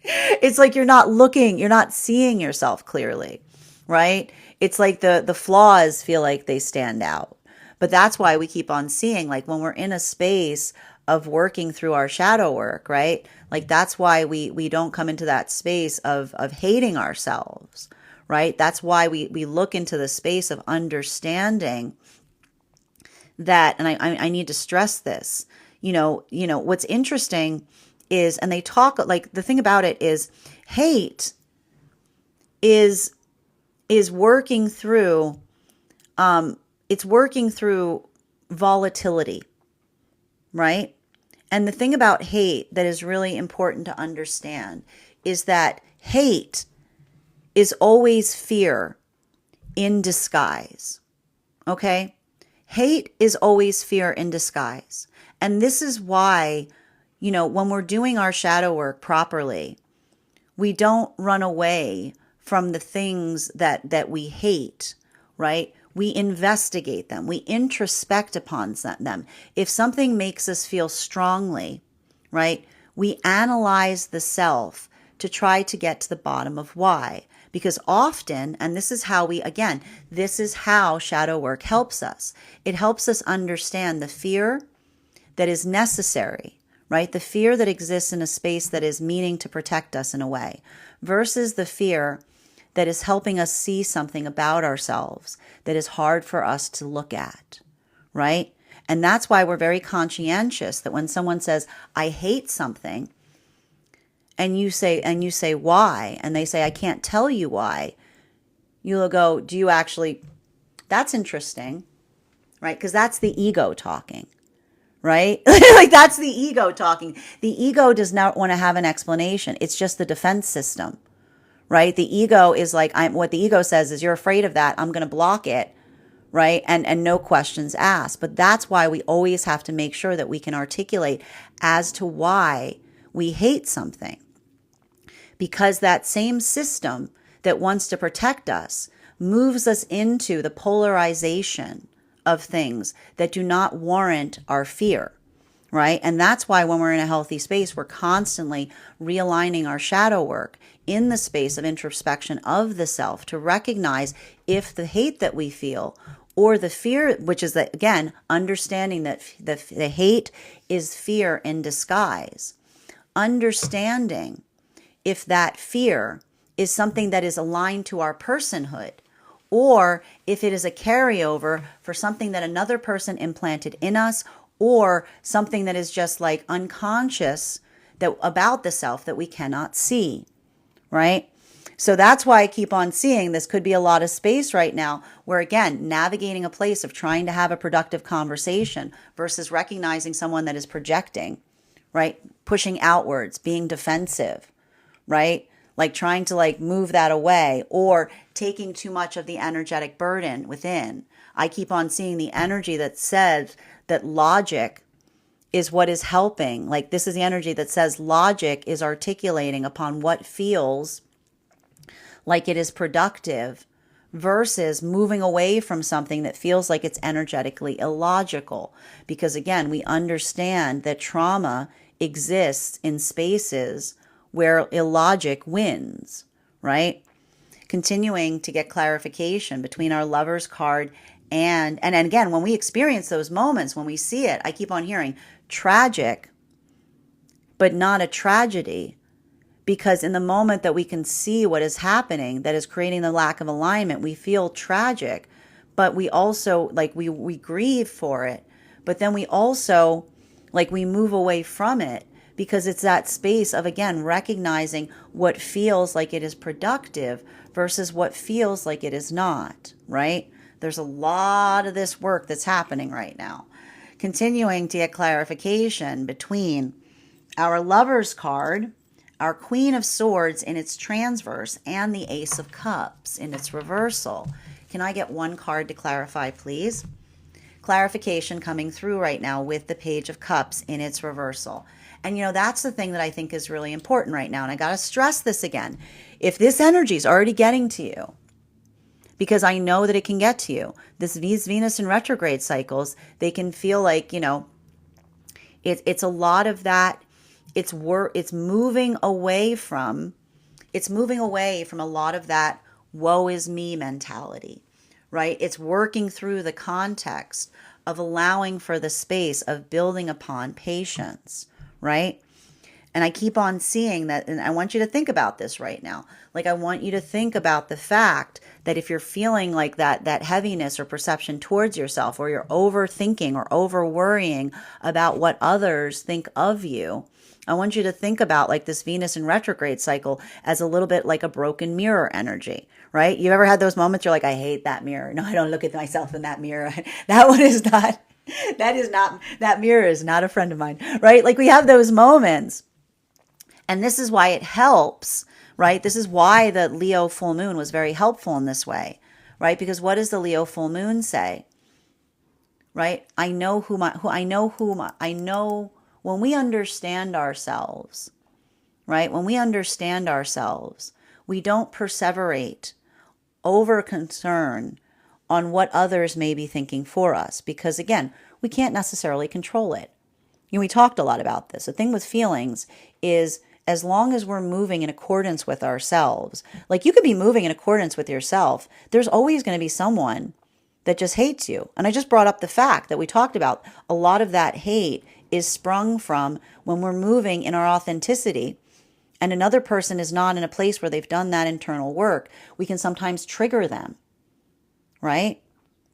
it's like you're not seeing yourself clearly, right? It's like the flaws feel like they stand out. But that's why we keep on seeing, like when we're in a space of working through our shadow work, right? Like that's why we don't come into that space of hating ourselves, right? That's why we look into the space of understanding that, and I need to stress this, what's interesting is, and they talk, like the thing about it is hate is working through, it's working through volatility, right? And the thing about hate that is really important to understand is that hate is always fear in disguise, okay? Hate is always fear in disguise. And this is why, when we're doing our shadow work properly, we don't run away from the things that we hate, right? We investigate them. We introspect upon them. If something makes us feel strongly, right, we analyze the self to try to get to the bottom of why. Because often, and this is how this is how shadow work helps us. It helps us understand the fear that is necessary, right? The fear that exists in a space that is meaning to protect us in a way, versus the fear that is helping us see something about ourselves that is hard for us to look at, right? And that's why we're very conscientious that when someone says, I hate something, and you say why, and they say, I can't tell you why, you'll go, do you actually, that's interesting, right? Because that's the ego talking, right? Like that's the ego talking. The ego does not want to have an explanation. It's just the defense system, right? The ego is like, what the ego says is, you're afraid of that, I'm going to block it, right? And no questions asked. But that's why we always have to make sure that we can articulate as to why we hate something. Because that same system that wants to protect us moves us into the polarization of things that do not warrant our fear, right? And that's why when we're in a healthy space, we're constantly realigning our shadow work in the space of introspection of the self to recognize if the hate that we feel or the fear, which is that, again, understanding that the hate is fear in disguise. Understanding if that fear is something that is aligned to our personhood, or if it is a carryover for something that another person implanted in us, or something that is just like unconscious that about the self that we cannot see, right? So that's why I keep on seeing this could be a lot of space right now where, again, navigating a place of trying to have a productive conversation versus recognizing someone that is projecting, right? Pushing outwards, being defensive, right? Like trying to like move that away or taking too much of the energetic burden within. I keep on seeing the energy that says that logic is what is helping. Like this is the energy that says logic is articulating upon what feels like it is productive versus moving away from something that feels like it's energetically illogical. Because again, we understand that trauma exists in spaces where illogic wins, right? Continuing to get clarification between our Lover's card and again, when we experience those moments, when we see it, I keep on hearing tragic, but not a tragedy. Because in the moment that we can see what is happening, that is creating the lack of alignment, we feel tragic, but we also, like, we grieve for it. But then we also, like, we move away from it because it's that space of, again, recognizing what feels like it is productive versus what feels like it is not, right? There's a lot of this work that's happening right now. Continuing to get clarification between our Lover's card, our Queen of Swords in its transverse, and the Ace of Cups in its reversal. Can I get one card to clarify, please? Clarification coming through right now with the Page of Cups in its reversal. And, you know, that's the thing that I think is really important right now. And I got to stress this again. If this energy is already getting to you, because I know that it can get to you, these Venus in retrograde cycles, they can feel like, you know, it's a lot of that. It's moving away from a lot of that woe is me mentality, right? It's working through the context of allowing for the space of building upon patience, right? And I keep on seeing that, and I want you to think about this right now. Like, I want you to think about the fact that if you're feeling like that heaviness or perception towards yourself, or you're overthinking or over worrying about what others think of you, I want you to think about like this Venus in retrograde cycle as a little bit like a broken mirror energy, right? You ever had those moments you're like, I hate that mirror. No, I don't look at myself in that mirror. That mirror is not a friend of mine, right? Like we have those moments. And this is why it helps, right? This is why the Leo full moon was very helpful in this way, right? Because what does the Leo full moon say? Right? I know when we understand ourselves, right? When we understand ourselves, we don't perseverate over concern on what others may be thinking for us. Because again, we can't necessarily control it. You know, we talked a lot about this. The thing with feelings is as long as we're moving in accordance with ourselves, like you could be moving in accordance with yourself, there's always going to be someone that just hates you. And I just brought up the fact that we talked about a lot of that hate is sprung from when we're moving in our authenticity and another person is not in a place where they've done that internal work, we can sometimes trigger them, right?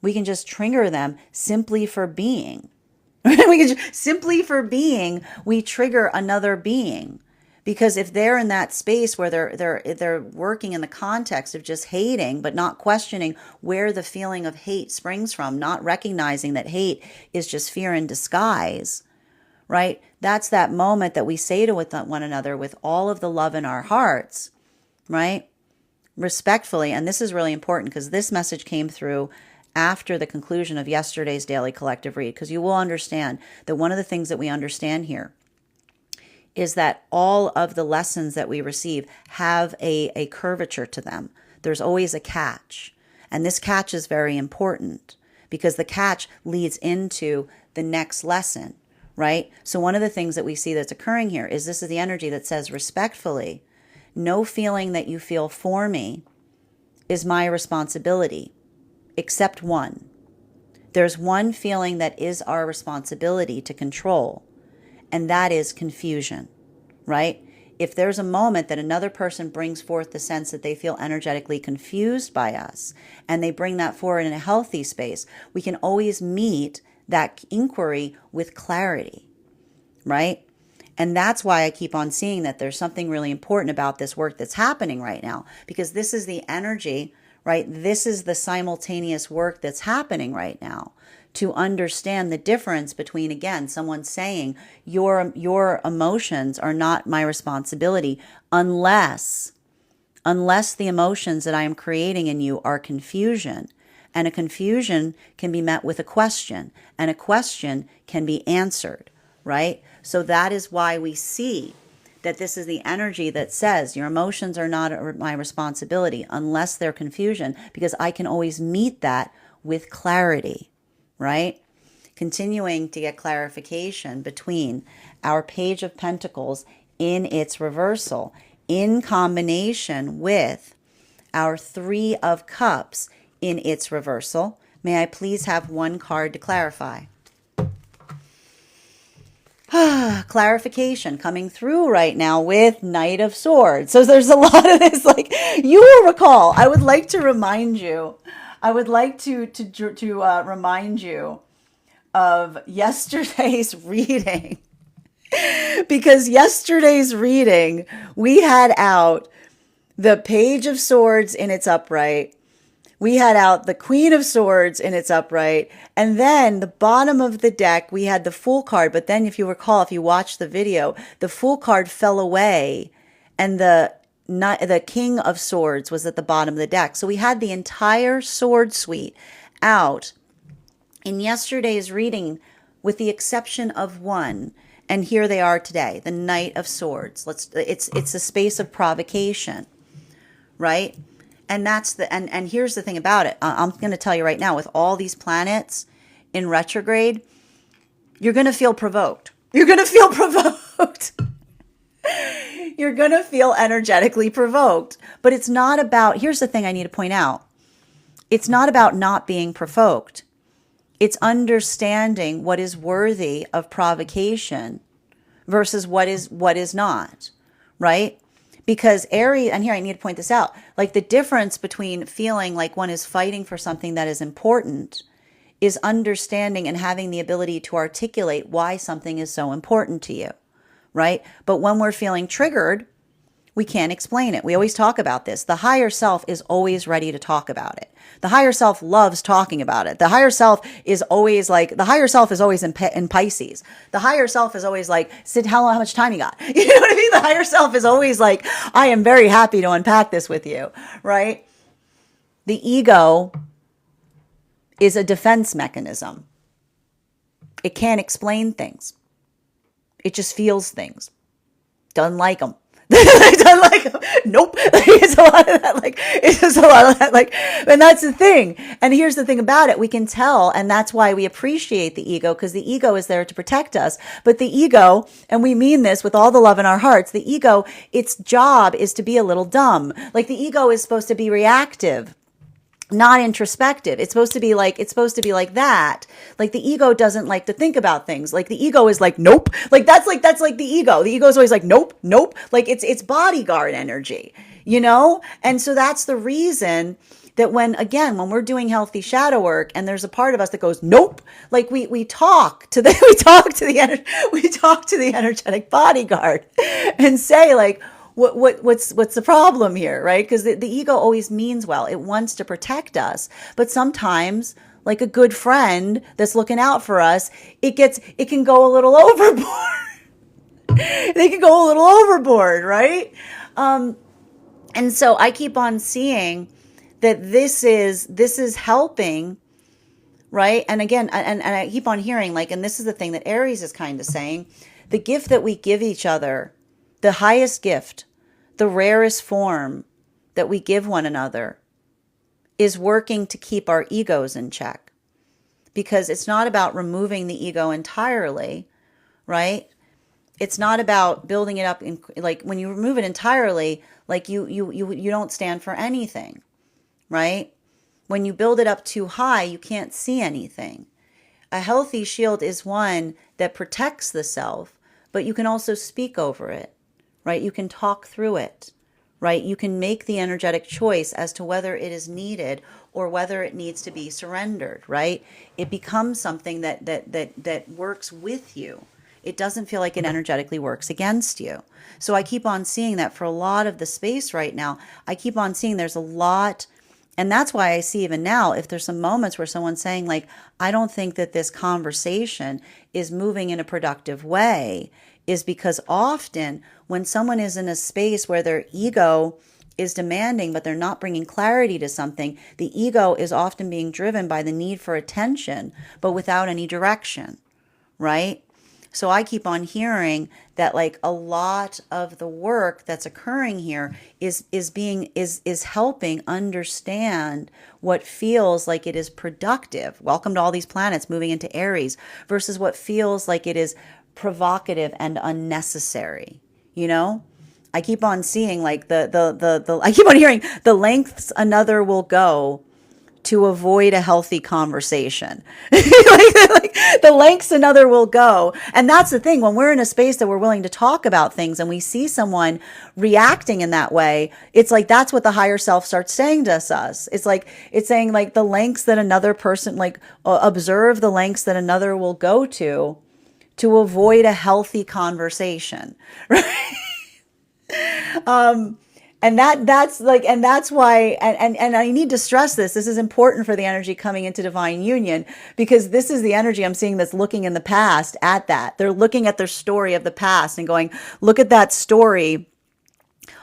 We can just trigger them simply for being. Simply for being, we trigger another being. Because if they're in that space where they're working in the context of just hating, but not questioning where the feeling of hate springs from, not recognizing that hate is just fear in disguise, right? That's that moment that we say to one another with all of the love in our hearts, right? Respectfully. And this is really important because this message came through after the conclusion of yesterday's daily collective read, because you will understand that one of the things that we understand here is that all of the lessons that we receive have a curvature to them. There's always a catch. And this catch is very important because the catch leads into the next lesson, right? So one of the things that we see that's occurring here is this is the energy that says respectfully, no feeling that you feel for me is my responsibility, except one. There's one feeling that is our responsibility to control, and that is confusion, right? If there's a moment that another person brings forth the sense that they feel energetically confused by us, and they bring that forward in a healthy space, we can always meet that inquiry with clarity, right? And that's why I keep on seeing that there's something really important about this work that's happening right now, because this is the energy, right? This is the simultaneous work that's happening right now to understand the difference between, again, someone saying your emotions are not my responsibility unless the emotions that I am creating in you are confusion. And a confusion can be met with a question, and a question can be answered, right? So that is why we see that this is the energy that says your emotions are not my responsibility unless they're confusion, because I can always meet that with clarity, right? Continuing to get clarification between our Page of Pentacles in its reversal in combination with our Three of Cups in its reversal. May I please have one card to clarify? Clarification coming through right now with Knight of Swords. So there's a lot of this, like, you will recall, I would like to remind you, remind you of yesterday's reading. Because yesterday's reading, we had out the Page of Swords in its upright. We had out the Queen of Swords in its upright. And then the bottom of the deck, we had the Fool card. But then if you recall, if you watched the video, the Fool card fell away and the King of Swords was at the bottom of the deck. So we had the entire sword suite out in yesterday's reading with the exception of one. And here they are today, the Knight of Swords. It's a space of provocation, right? And that's and here's the thing about it. I'm going to tell you right now, with all these planets in retrograde, you're going to feel provoked. You're going to feel provoked. You're going to feel energetically provoked. But it's not about, here's the thing I need to point out. It's not about not being provoked. It's understanding what is worthy of provocation versus what is not, right? Because Aries, and here I need to point this out, like the difference between feeling like one is fighting for something that is important is understanding and having the ability to articulate why something is so important to you, right? But when we're feeling triggered, we can't explain it. We always talk about this. The higher self is always ready to talk about it. The higher self loves talking about it. The higher self is always in Pisces. The higher self is always like, Sid, how much time you got? You know what I mean? The higher self is always like, I am very happy to unpack this with you, right? The ego is a defense mechanism. It can't explain things. It just feels things. Doesn't like them. Doesn't like them. Nope. It's a lot of that. It's just a lot of that. And that's the thing. And here's the thing about it. We can tell, and that's why we appreciate the ego, because the ego is there to protect us. But the ego, and we mean this with all the love in our hearts, the ego, its job is to be a little dumb. Like the ego is supposed to be reactive, not introspective. It's supposed to be like that. Like the ego doesn't like to think about things. Like the ego is like, nope. That's like the ego. The ego is always like, nope. Like it's bodyguard energy, you know? And so that's the reason that when we're doing healthy shadow work and there's a part of us that goes, nope, like we talk to the energetic bodyguard and say like, what's the problem here, right? Because the ego always means well. It wants to protect us. But sometimes, like a good friend that's looking out for us, it can go a little overboard. They can go a little overboard, right? And so I keep on seeing that this is helping, right? And again, and I keep on hearing and this is the thing that Aries is kind of saying, the gift that we give each other, the highest gift, the rarest form that we give one another is working to keep our egos in check. Because it's not about removing the ego entirely, right? It's not about building it up when you remove it entirely, you don't stand for anything, right? When you build it up too high, you can't see anything. A healthy shield is one that protects the self, but you can also speak over it, right? You can talk through it, right? You can make the energetic choice as to whether it is needed or whether it needs to be surrendered, right? It becomes something that works with you. It doesn't feel like it energetically works against you. So I keep on seeing that for a lot of the space right now. I keep on seeing there's a lot. And that's why I see even now, if there's some moments where someone's saying, like, I don't think that this conversation is moving in a productive way, is because often when someone is in a space where their ego is demanding, but they're not bringing clarity to something, the ego is often being driven by the need for attention, but without any direction, right? So I keep on hearing that, like, a lot of the work that's occurring here is helping understand what feels like it is productive. Welcome to all these planets moving into Aries versus what feels like it is provocative and unnecessary. You know, I keep on seeing like I keep on hearing the lengths another will go to avoid a healthy conversation. like the lengths another will go. And that's the thing, when we're in a space that we're willing to talk about things and we see someone reacting in that way, it's like that's what the higher self starts saying to us. It's like it's saying like the lengths that another person, like observe the lengths that another will go to avoid a healthy conversation. Right? And that's why, and I need to stress this. This is important for the energy coming into divine union, because this is the energy I'm seeing that's looking in the past at that. They're looking at their story of the past and going, look at that story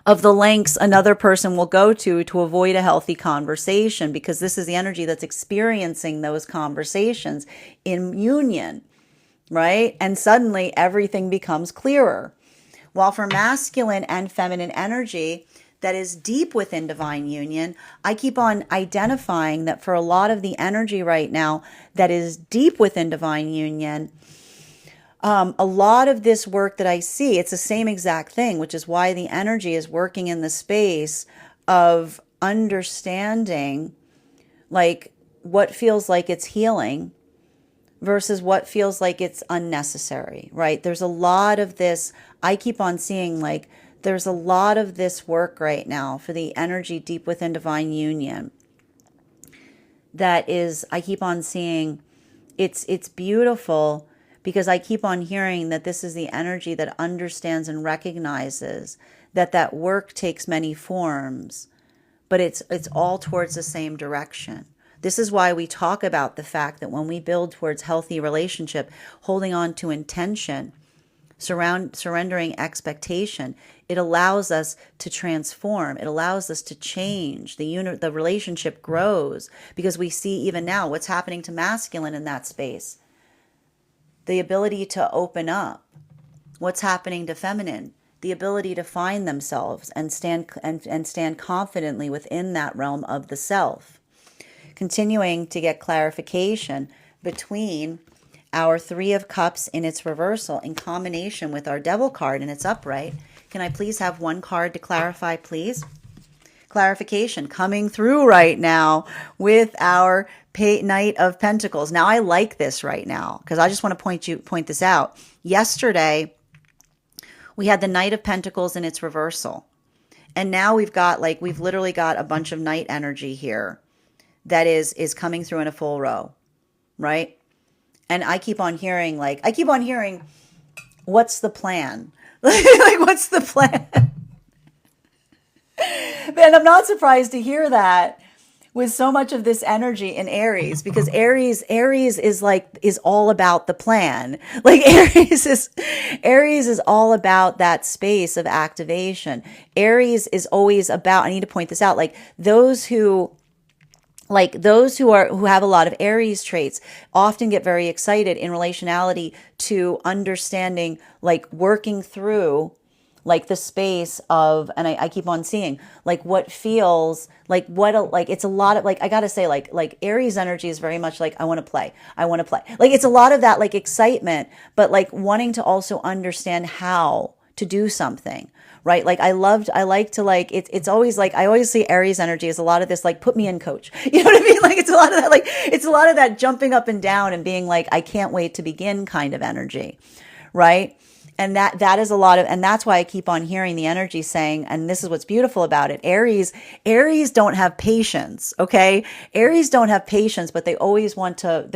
of the lengths another person will go to avoid a healthy conversation, because this is the energy that's experiencing those conversations in union, right? And suddenly everything becomes clearer. While for masculine and feminine energy that is deep within divine union, I keep on identifying that for a lot of the energy right now that is deep within divine union, a lot of this work that I see, it's the same exact thing, which is why the energy is working in the space of understanding like what feels like it's healing versus what feels like it's unnecessary, right? There's a lot of this, I keep on seeing like there's a lot of this work right now for the energy deep within divine union that is, I keep on seeing it's beautiful, because I keep on hearing that this is the energy that understands and recognizes that work takes many forms, but it's all towards the same direction. This is why we talk about the fact that when we build towards healthy relationship, holding on to intention, surrendering expectation, it allows us to transform. It allows us to change. The relationship grows, because we see even now what's happening to masculine in that space. The ability to open up. What's happening to feminine? The ability to find themselves and stand confidently within that realm of the self. Continuing to get clarification between our Three of Cups in its reversal in combination with our Devil card in its upright. Can I please have one card to clarify, please? Clarification coming through right now with our Knight of Pentacles. Now, I like this right now because I just want to point this out. Yesterday, we had the Knight of Pentacles in its reversal. And now we've literally got a bunch of Knight energy here that is coming through in a full row, right? And I keep on hearing, what's the plan? Like, what's the plan? And I'm not surprised to hear that with so much of this energy in Aries, because Aries is all about the plan. Like Aries is all about that space of activation. Aries is always about, I need to point this out, those who have a lot of Aries traits often get very excited in relationality to understanding, working through the space of, and I keep on seeing what feels it's a lot of, I gotta say, Aries energy is very much I want to play. It's a lot of that excitement, but wanting to also understand how to do something, right? Like I like to like, it's always like, I always see Aries energy as a lot of this, like, put me in, coach. You know what I mean? Like it's a lot of that, like, it's a lot of that jumping up and down and being like, I can't wait to begin kind of energy, right? And that is a lot of, and that's why I keep on hearing the energy saying, and this is what's beautiful about it. Aries don't have patience. Okay. Aries don't have patience, but they always want to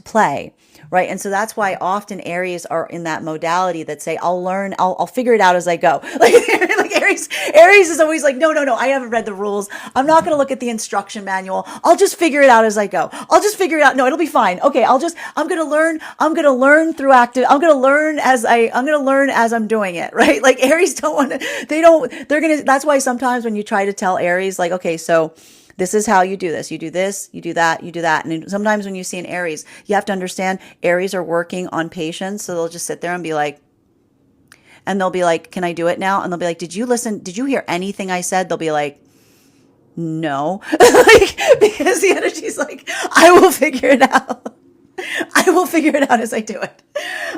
play. Right. And so that's why often Aries are in that modality that say, I'll figure it out as I go. Like Aries is always like, no, I haven't read the rules. I'm not going to look at the instruction manual. I'll just figure it out as I go. I'll just figure it out. No, it'll be fine. Okay. I'm going to learn. I'm going to learn through I'm going to learn as I'm doing it. Right. Like Aries that's why sometimes when you try to tell Aries, like, okay, so this is how you do this. You do this, you do that, you do that. And sometimes when you see an Aries, you have to understand Aries are working on patience. So they'll just sit there and be like, and they'll be like, can I do it now? And they'll be like, did you listen? Did you hear anything I said? They'll be like, no, because the energy's like, I will figure it out. I will figure it out as I do it.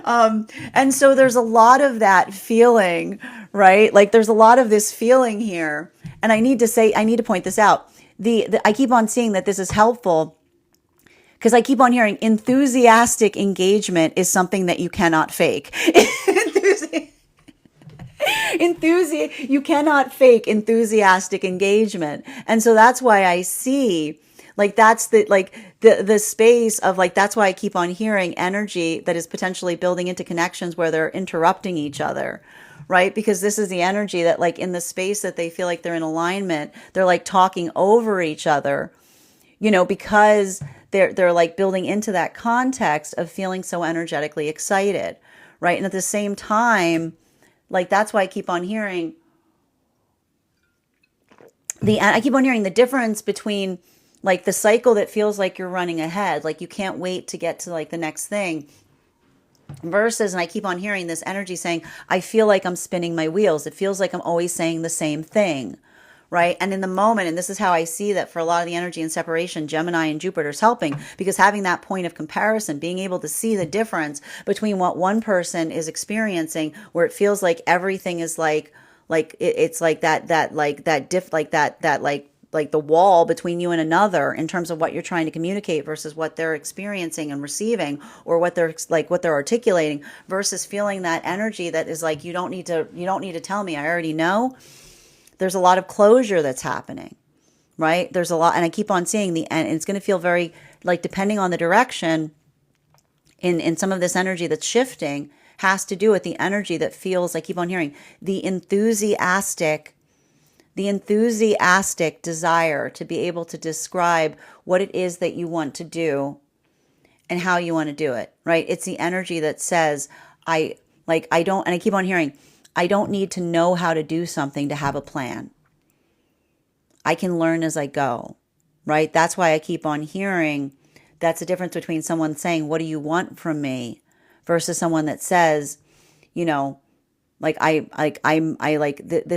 And so there's a lot of that feeling, right? Like there's a lot of this feeling here. And I need to point this out. I keep on seeing that this is helpful because I keep on hearing enthusiastic engagement is something that you cannot fake. You cannot fake enthusiastic engagement. And so that's why I see, like, that's the space of, like, that's why I keep on hearing energy that is potentially building into connections where they're interrupting each other. Right? Because this is the energy that, like, in the space that they feel like they're in alignment, they're like talking over each other, because they're like building into that context of feeling so energetically excited. Right. And at the same time, like, that's why I keep on hearing the difference between, like, the cycle that feels like you're running ahead, like you can't wait to get to, like, the next thing. Versus, and I keep on hearing this energy saying, I feel like I'm spinning my wheels. It feels like I'm always saying the same thing, right? And in the moment, and this is how I see that for a lot of the energy in separation, Gemini and Jupiter is helping, because having that point of comparison, being able to see the difference between what one person is experiencing, where it feels like everything is like it's like like the wall between you and another in terms of what you're trying to communicate versus what they're experiencing and receiving, or what they're articulating, versus feeling that energy that is like, you don't need to tell me, I already know. There's a lot of closure that's happening, right? There's a lot, and I keep on seeing and it's going to feel very, like, depending on the direction in some of this energy that's shifting, has to do with the energy that feels, I keep on hearing the enthusiastic desire to be able to describe what it is that you want to do and how you want to do it, right? It's the energy that says, and I keep on hearing, I don't need to know how to do something to have a plan. I can learn as I go, right? That's why I keep on hearing that's the difference between someone saying, what do you want from me? Versus someone that says, this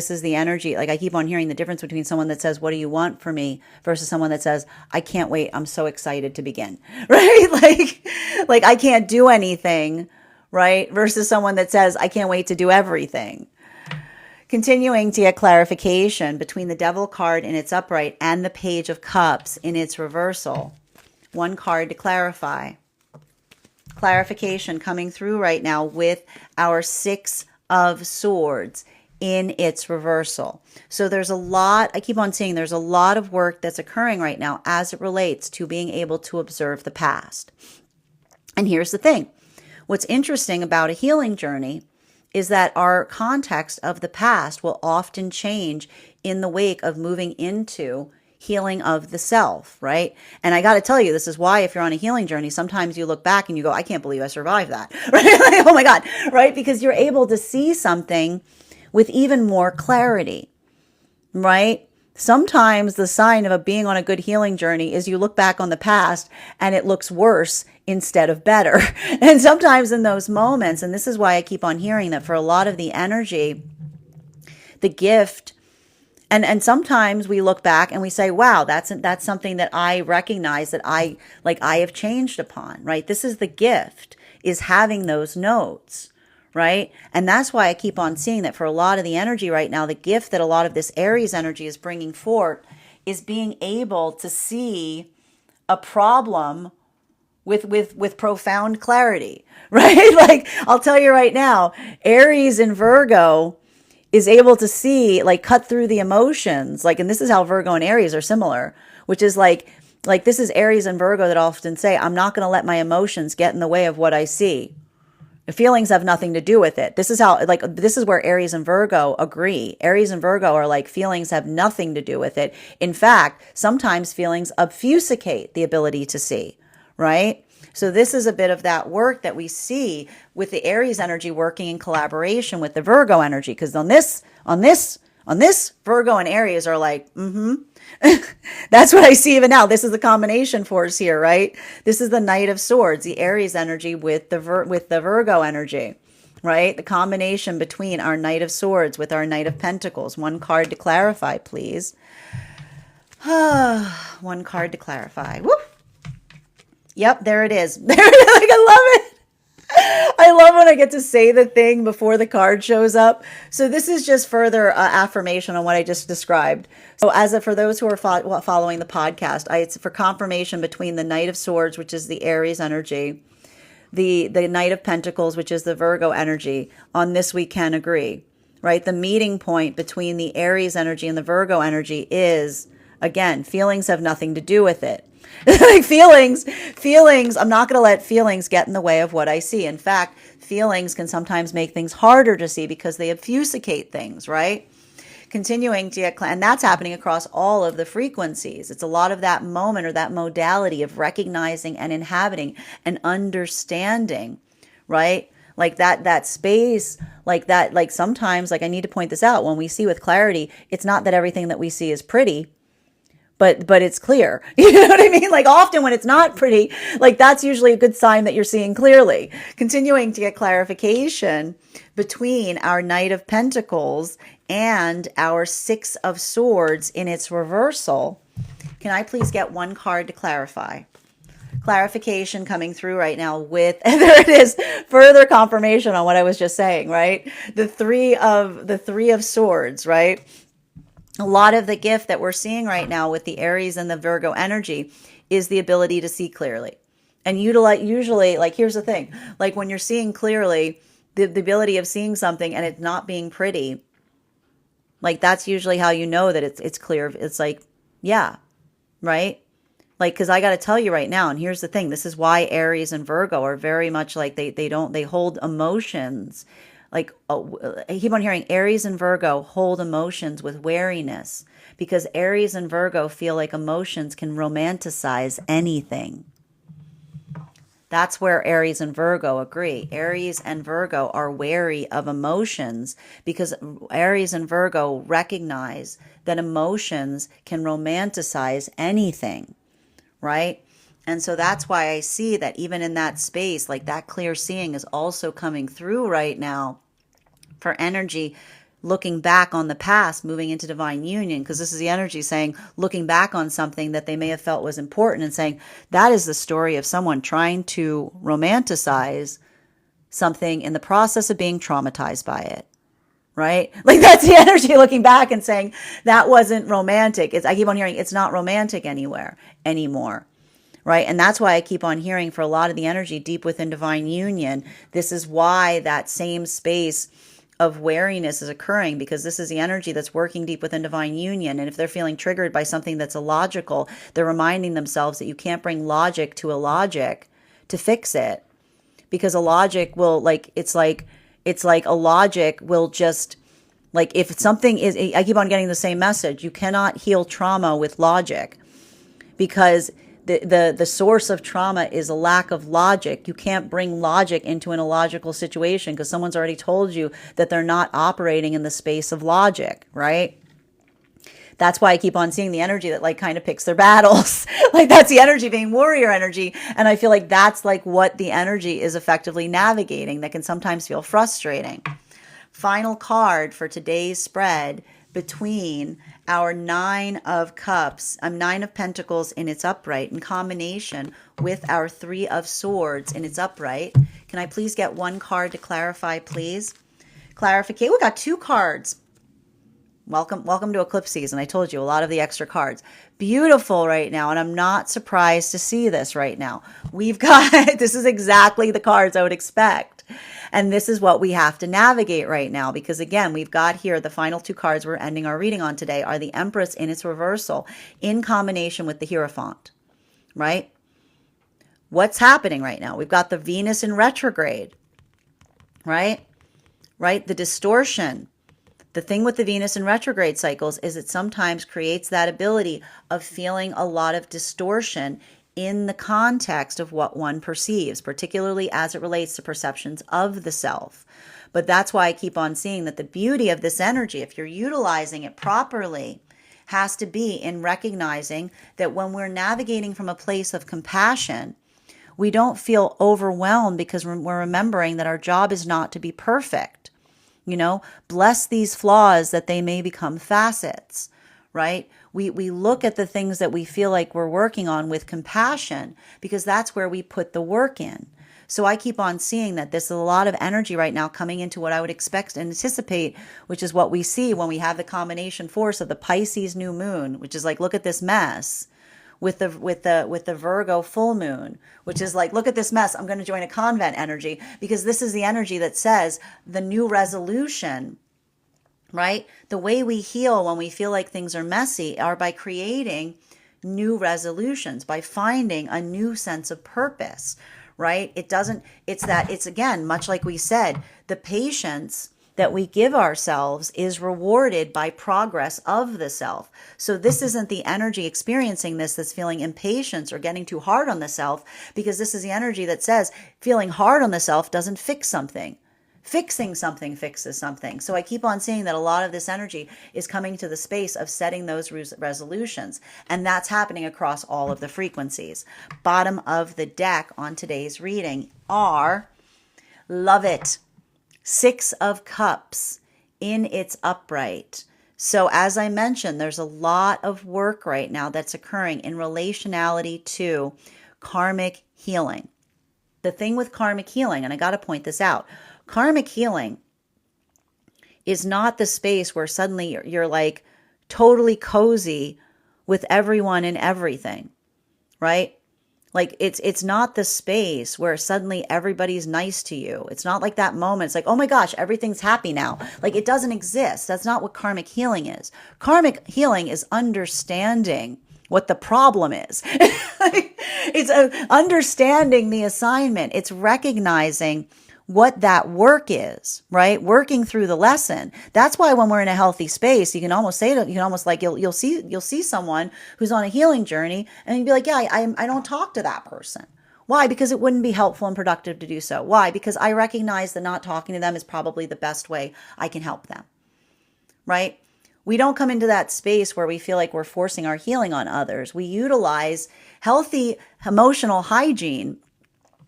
is the energy. Like, I keep on hearing the difference between someone that says, what do you want from me? Versus someone that says, I can't wait. I'm so excited to begin. Right? Like I can't do anything. Right? Versus someone that says, I can't wait to do everything. Continuing to get clarification between the Devil card in its upright and the Page of Cups in its reversal. One card to clarify. Clarification coming through right now with our Six of Swords in its reversal. So there's a lot, I keep on saying there's a lot of work that's occurring right now as it relates to being able to observe the past. And here's the thing. What's interesting about a healing journey is that our context of the past will often change in the wake of moving into healing of the self, right? And I got to tell you, this is why if you're on a healing journey, sometimes you look back and you go, I can't believe I survived that, right? Like, oh my God, right? Because you're able to see something with even more clarity, right? Sometimes the sign of being on a good healing journey is you look back on the past and it looks worse instead of better. And sometimes in those moments, and this is why I keep on hearing that for a lot of the energy, the gift, and sometimes we look back and we say, wow, that's something that I recognize that I have changed upon, right? This is the gift, is having those notes, right? And that's why I keep on seeing that for a lot of the energy right now, the gift that a lot of this Aries energy is bringing forth is being able to see a problem with profound clarity, right? Like, I'll tell you right now, Aries and Virgo is able to see, like, cut through the emotions. Like, and this is how Virgo and Aries are similar, which is like this is Aries and Virgo that often say, I'm not going to let my emotions get in the way of what I see. The feelings have nothing to do with it. This is how, like, this is where Aries and Virgo agree. Aries and Virgo are like, feelings have nothing to do with it. In fact, sometimes feelings obfuscate the ability to see, right? So this is a bit of that work that we see with the Aries energy working in collaboration with the Virgo energy. Because on this, Virgo and Aries are like, that's what I see even now. This is the combination force here, right? This is the Knight of Swords, the Aries energy with the Virgo energy, right? The combination between our Knight of Swords with our Knight of Pentacles. One card to clarify, please. One card to clarify. Whoop. Yep, there it is. There it is. Like, I love it. I love when I get to say the thing before the card shows up. So this is just further affirmation on what I just described. So for those who are following the podcast, it's for confirmation between the Knight of Swords, which is the Aries energy, the Knight of Pentacles, which is the Virgo energy. On this we can agree, right? The meeting point between the Aries energy and the Virgo energy is, again, feelings have nothing to do with it. Like feelings, I'm not going to let feelings get in the way of what I see. In fact, feelings can sometimes make things harder to see because they obfuscate things, right? Continuing to get, and that's happening across all of the frequencies. It's a lot of that moment or that modality of recognizing and inhabiting and understanding, right? Like that space, like that, like sometimes, like I need to point this out, when we see with clarity, it's not that everything that we see is pretty, but it's clear. You know what I mean? Like often when it's not pretty, like that's usually a good sign that you're seeing clearly. Continuing to get clarification between our Knight of Pentacles and our Six of Swords in its reversal. Can I please get one card to clarify? Clarification coming through right now with, and there it is, further confirmation on what I was just saying, right? The three of Swords, right? A lot of the gift that we're seeing right now with the Aries and the Virgo energy is the ability to see clearly. And usually, like, here's the thing, like when you're seeing clearly, the ability of seeing something and it not being pretty, like that's usually how you know that it's clear. It's like, yeah, right? Like, because I got to tell you right now, and here's the thing, this is why Aries and Virgo are very much like they hold emotions. Like, I keep on hearing Aries and Virgo hold emotions with wariness because Aries and Virgo feel like emotions can romanticize anything. That's where Aries and Virgo agree. Aries and Virgo are wary of emotions because Aries and Virgo recognize that emotions can romanticize anything, right? And so that's why I see that even in that space, like that clear seeing is also coming through right now for energy, looking back on the past, moving into divine union, because this is the energy saying, looking back on something that they may have felt was important and saying, that is the story of someone trying to romanticize something in the process of being traumatized by it, right? Like that's the energy looking back and saying, that wasn't romantic. I keep on hearing, it's not romantic anymore, right? And that's why I keep on hearing for a lot of the energy deep within divine union, this is why that same space of wariness is occurring, because this is the energy that's working deep within divine union. And if they're feeling triggered by something that's illogical, they're reminding themselves that you can't bring logic to a logic to fix it, because a logic will, like, it's like a logic will just, like, if something is, I keep on getting the same message, you cannot heal trauma with logic, because the source of trauma is a lack of logic. You can't bring logic into an illogical situation because someone's already told you that they're not operating in the space of logic, right? That's why I keep on seeing the energy that like kind of picks their battles. Like that's the energy being warrior energy. And I feel like that's like what the energy is effectively navigating that can sometimes feel frustrating. Final card for today's spread between our Nine of Cups, Nine of Pentacles in its upright in combination with our Three of Swords in its upright. Can Can I please get one card to clarify, please? Clarification. We got 2 cards. Welcome to eclipse season. I told you, a lot of the extra cards. Beautiful right now, and I'm not surprised to see this right now. We've got, this is exactly the cards I would expect. And this is what we have to navigate right now, because again, we've got here the final 2 cards we're ending our reading on today are the Empress in its reversal in combination with the Hierophant, right? What's happening right now? We've got the Venus in retrograde, right? Right? The distortion. The thing with the Venus in retrograde cycles is it sometimes creates that ability of feeling a lot of distortion in the context of what one perceives, particularly as it relates to perceptions of the self. But that's why I keep on seeing that the beauty of this energy, if you're utilizing it properly, has to be in recognizing that when we're navigating from a place of compassion, we don't feel overwhelmed because we're remembering that our job is not to be perfect. Bless these flaws that they may become facets, right? We look at the things that we feel like we're working on with compassion because that's where we put the work in. So I keep on seeing that there's a lot of energy right now coming into what I would expect and anticipate, which is what we see when we have the combination force of the Pisces new moon, which is like, look at this mess. With the Virgo full moon, which is like, look at this mess. I'm going to join a convent energy, because this is the energy that says the new resolution, right? The way we heal when we feel like things are messy are by creating new resolutions, by finding a new sense of purpose, right? It's again, much like we said, the patience that we give ourselves is rewarded by progress of the self. So this isn't the energy experiencing this that's feeling impatience or getting too hard on the self, because this is the energy that says feeling hard on the self doesn't fix something. Fixing something fixes something. So I keep on seeing that a lot of this energy is coming to the space of setting those resolutions. And that's happening across all of the frequencies. Bottom of the deck on today's reading are, love it, 6 of Cups in its upright. So as I mentioned, there's a lot of work right now that's occurring in relationality to karmic healing. The thing with karmic healing, and I got to point this out, karmic healing is not the space where suddenly you're like totally cozy with everyone and everything, right? Like it's not the space where suddenly everybody's nice to you. It's not like that moment. It's like, oh my gosh, everything's happy now. Like it doesn't exist. That's not what karmic healing is. Karmic healing is understanding what the problem is. It's understanding the assignment. It's recognizing what that work is, right? Working through the lesson. That's why when we're in a healthy space, you can almost say that, you can almost like, you'll see someone who's on a healing journey and you'd be like, yeah, I don't talk to that person. Why? Because it wouldn't be helpful and productive to do so. Why? Because I recognize that not talking to them is probably the best way I can help them, right? We don't come into that space where we feel like we're forcing our healing on others. We utilize healthy emotional hygiene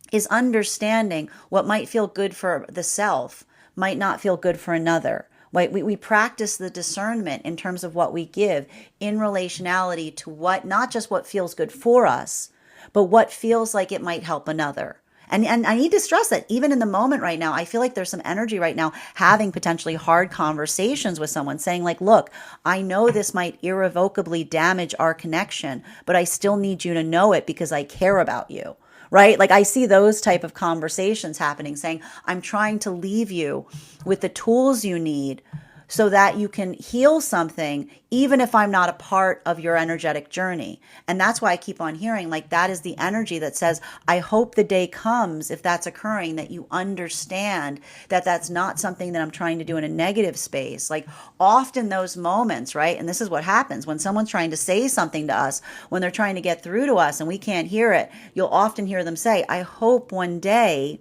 is understanding what might feel good for the self might not feel good for another. Right? We practice the discernment in terms of what we give in relationality to what, not just what feels good for us, but what feels like it might help another. And I need to stress that even in the moment right now, I feel like there's some energy right now having potentially hard conversations with someone saying like, look, I know this might irrevocably damage our connection, but I still need you to know it because I care about you. Right? Like I see those type of conversations happening, saying, I'm trying to leave you with the tools you need so that you can heal something, even if I'm not a part of your energetic journey. And that's why I keep on hearing like that is the energy that says, I hope the day comes, if that's occurring, that you understand that that's not something that I'm trying to do in a negative space. Like often those moments, right? And this is what happens when someone's trying to say something to us, when they're trying to get through to us and we can't hear it, you'll often hear them say, I hope one day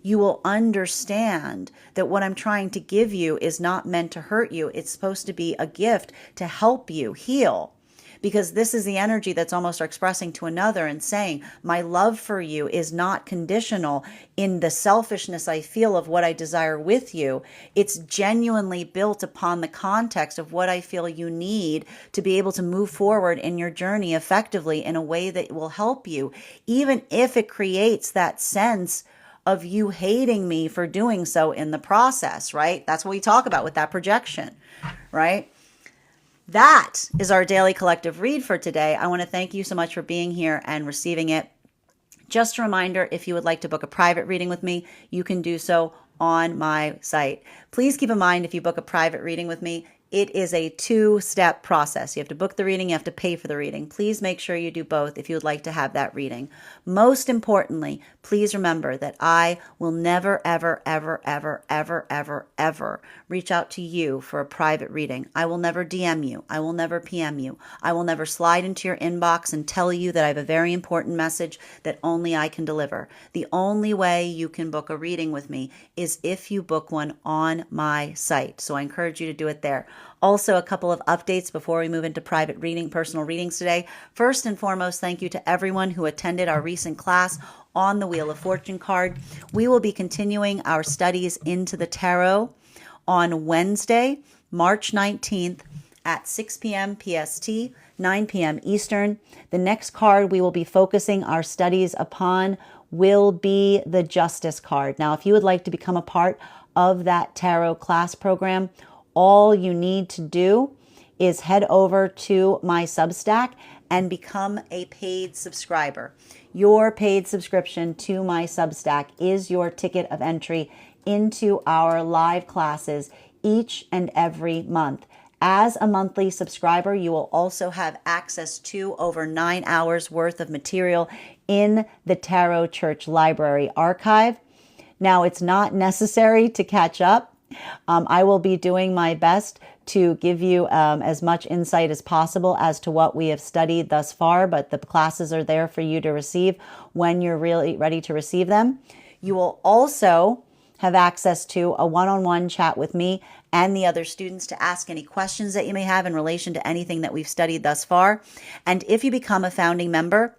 you will understand that what I'm trying to give you is not meant to hurt you. It's supposed to be a gift to help you heal. Because this is the energy that's almost expressing to another and saying, my love for you is not conditional in the selfishness I feel of what I desire with you. It's genuinely built upon the context of what I feel you need to be able to move forward in your journey effectively in a way that will help you, even if it creates that sense of you hating me for doing so in the process, right? That's what we talk about with that projection, right? That is our daily collective read for today. I want to thank you so much for being here and receiving it. Just a reminder, if you would like to book a private reading with me, you can do so on my site. Please keep in mind, if you book a private reading with me, it is a two-step process. You have to book the reading, you have to pay for the reading. Please make sure you do both if you would like to have that reading. Most importantly, please remember that I will never, ever, ever, ever, ever, ever, ever reach out to you for a private reading. I will never DM you. I will never PM you. I will never slide into your inbox and tell you that I have a very important message that only I can deliver. The only way you can book a reading with me is if you book one on my site. So I encourage you to do it there. Also, a couple of updates before we move into private reading, personal readings today. First and foremost, thank you to everyone who attended our recent class on the Wheel of Fortune card. We will be continuing our studies into the tarot on Wednesday, March 19th at 6 p.m. PST, 9 p.m. Eastern. The next card we will be focusing our studies upon will be the Justice card. Now, if you would like to become a part of that tarot class program, all you need to do is head over to my Substack and become a paid subscriber. Your paid subscription to my Substack is your ticket of entry into our live classes each and every month. As a monthly subscriber, you will also have access to over 9 hours worth of material in the Tarot Church Library archive. Now, it's not necessary to catch up. I will be doing my best to give you as much insight as possible as to what we have studied thus far, but the classes are there for you to receive when you're really ready to receive them. You will also have access to a one-on-one chat with me and the other students to ask any questions that you may have in relation to anything that we've studied thus far. And if you become a founding member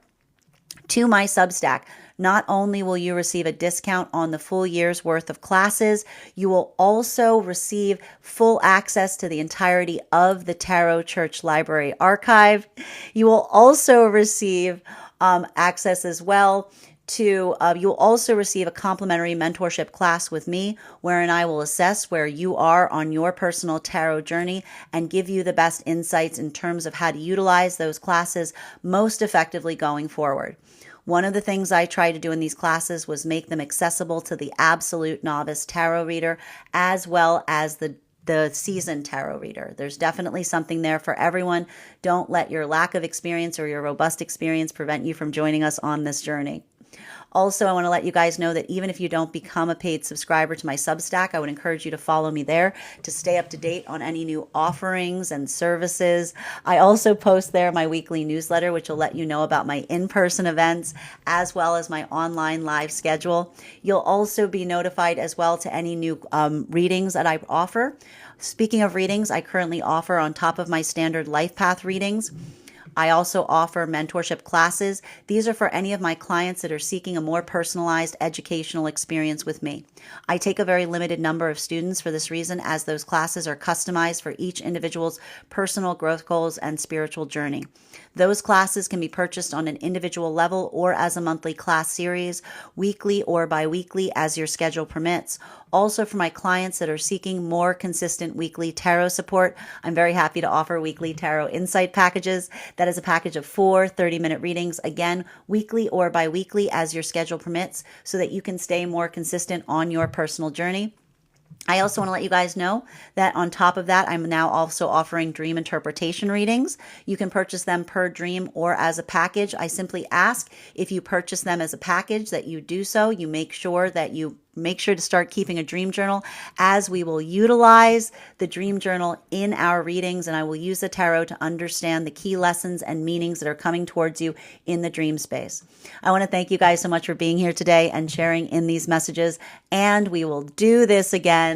to my Substack, not only will you receive a discount on the full year's worth of classes, you will also receive full access to the entirety of the Tarot Church Library archive. You will also receive access as well to, you'll also receive a complimentary mentorship class with me, wherein I will assess where you are on your personal tarot journey and give you the best insights in terms of how to utilize those classes most effectively going forward. One of the things I tried to do in these classes was make them accessible to the absolute novice tarot reader as well as the seasoned tarot reader. There's definitely something there for everyone. Don't let your lack of experience or your robust experience prevent you from joining us on this journey. Also, I want to let you guys know that even if you don't become a paid subscriber to my Substack, I would encourage you to follow me there to stay up to date on any new offerings and services. I also post there my weekly newsletter, which will let you know about my in-person events as well as my online live schedule. You'll also be notified as well to any new readings that I offer. Speaking of readings, I currently offer, on top of my standard life path readings, I also offer mentorship classes. These are for any of my clients that are seeking a more personalized educational experience with me. I take a very limited number of students for this reason, as those classes are customized for each individual's personal growth goals and spiritual journey. Those classes can be purchased on an individual level or as a monthly class series, weekly or bi-weekly as your schedule permits. Also, for my clients that are seeking more consistent weekly tarot support, I'm very happy to offer weekly tarot insight packages. That is a package of 4 30-minute readings, again, weekly or bi-weekly as your schedule permits, so that you can stay more consistent on your personal journey. I also want to let you guys know that on top of that, I'm now also offering dream interpretation readings. You can purchase them per dream or as a package. I simply ask, if you purchase them as a package, that you do so. You make sure to start keeping a dream journal, as we will utilize the dream journal in our readings, and I will use the tarot to understand the key lessons and meanings that are coming towards you in the dream space. I want to thank you guys so much for being here today and sharing in these messages, and we will do this again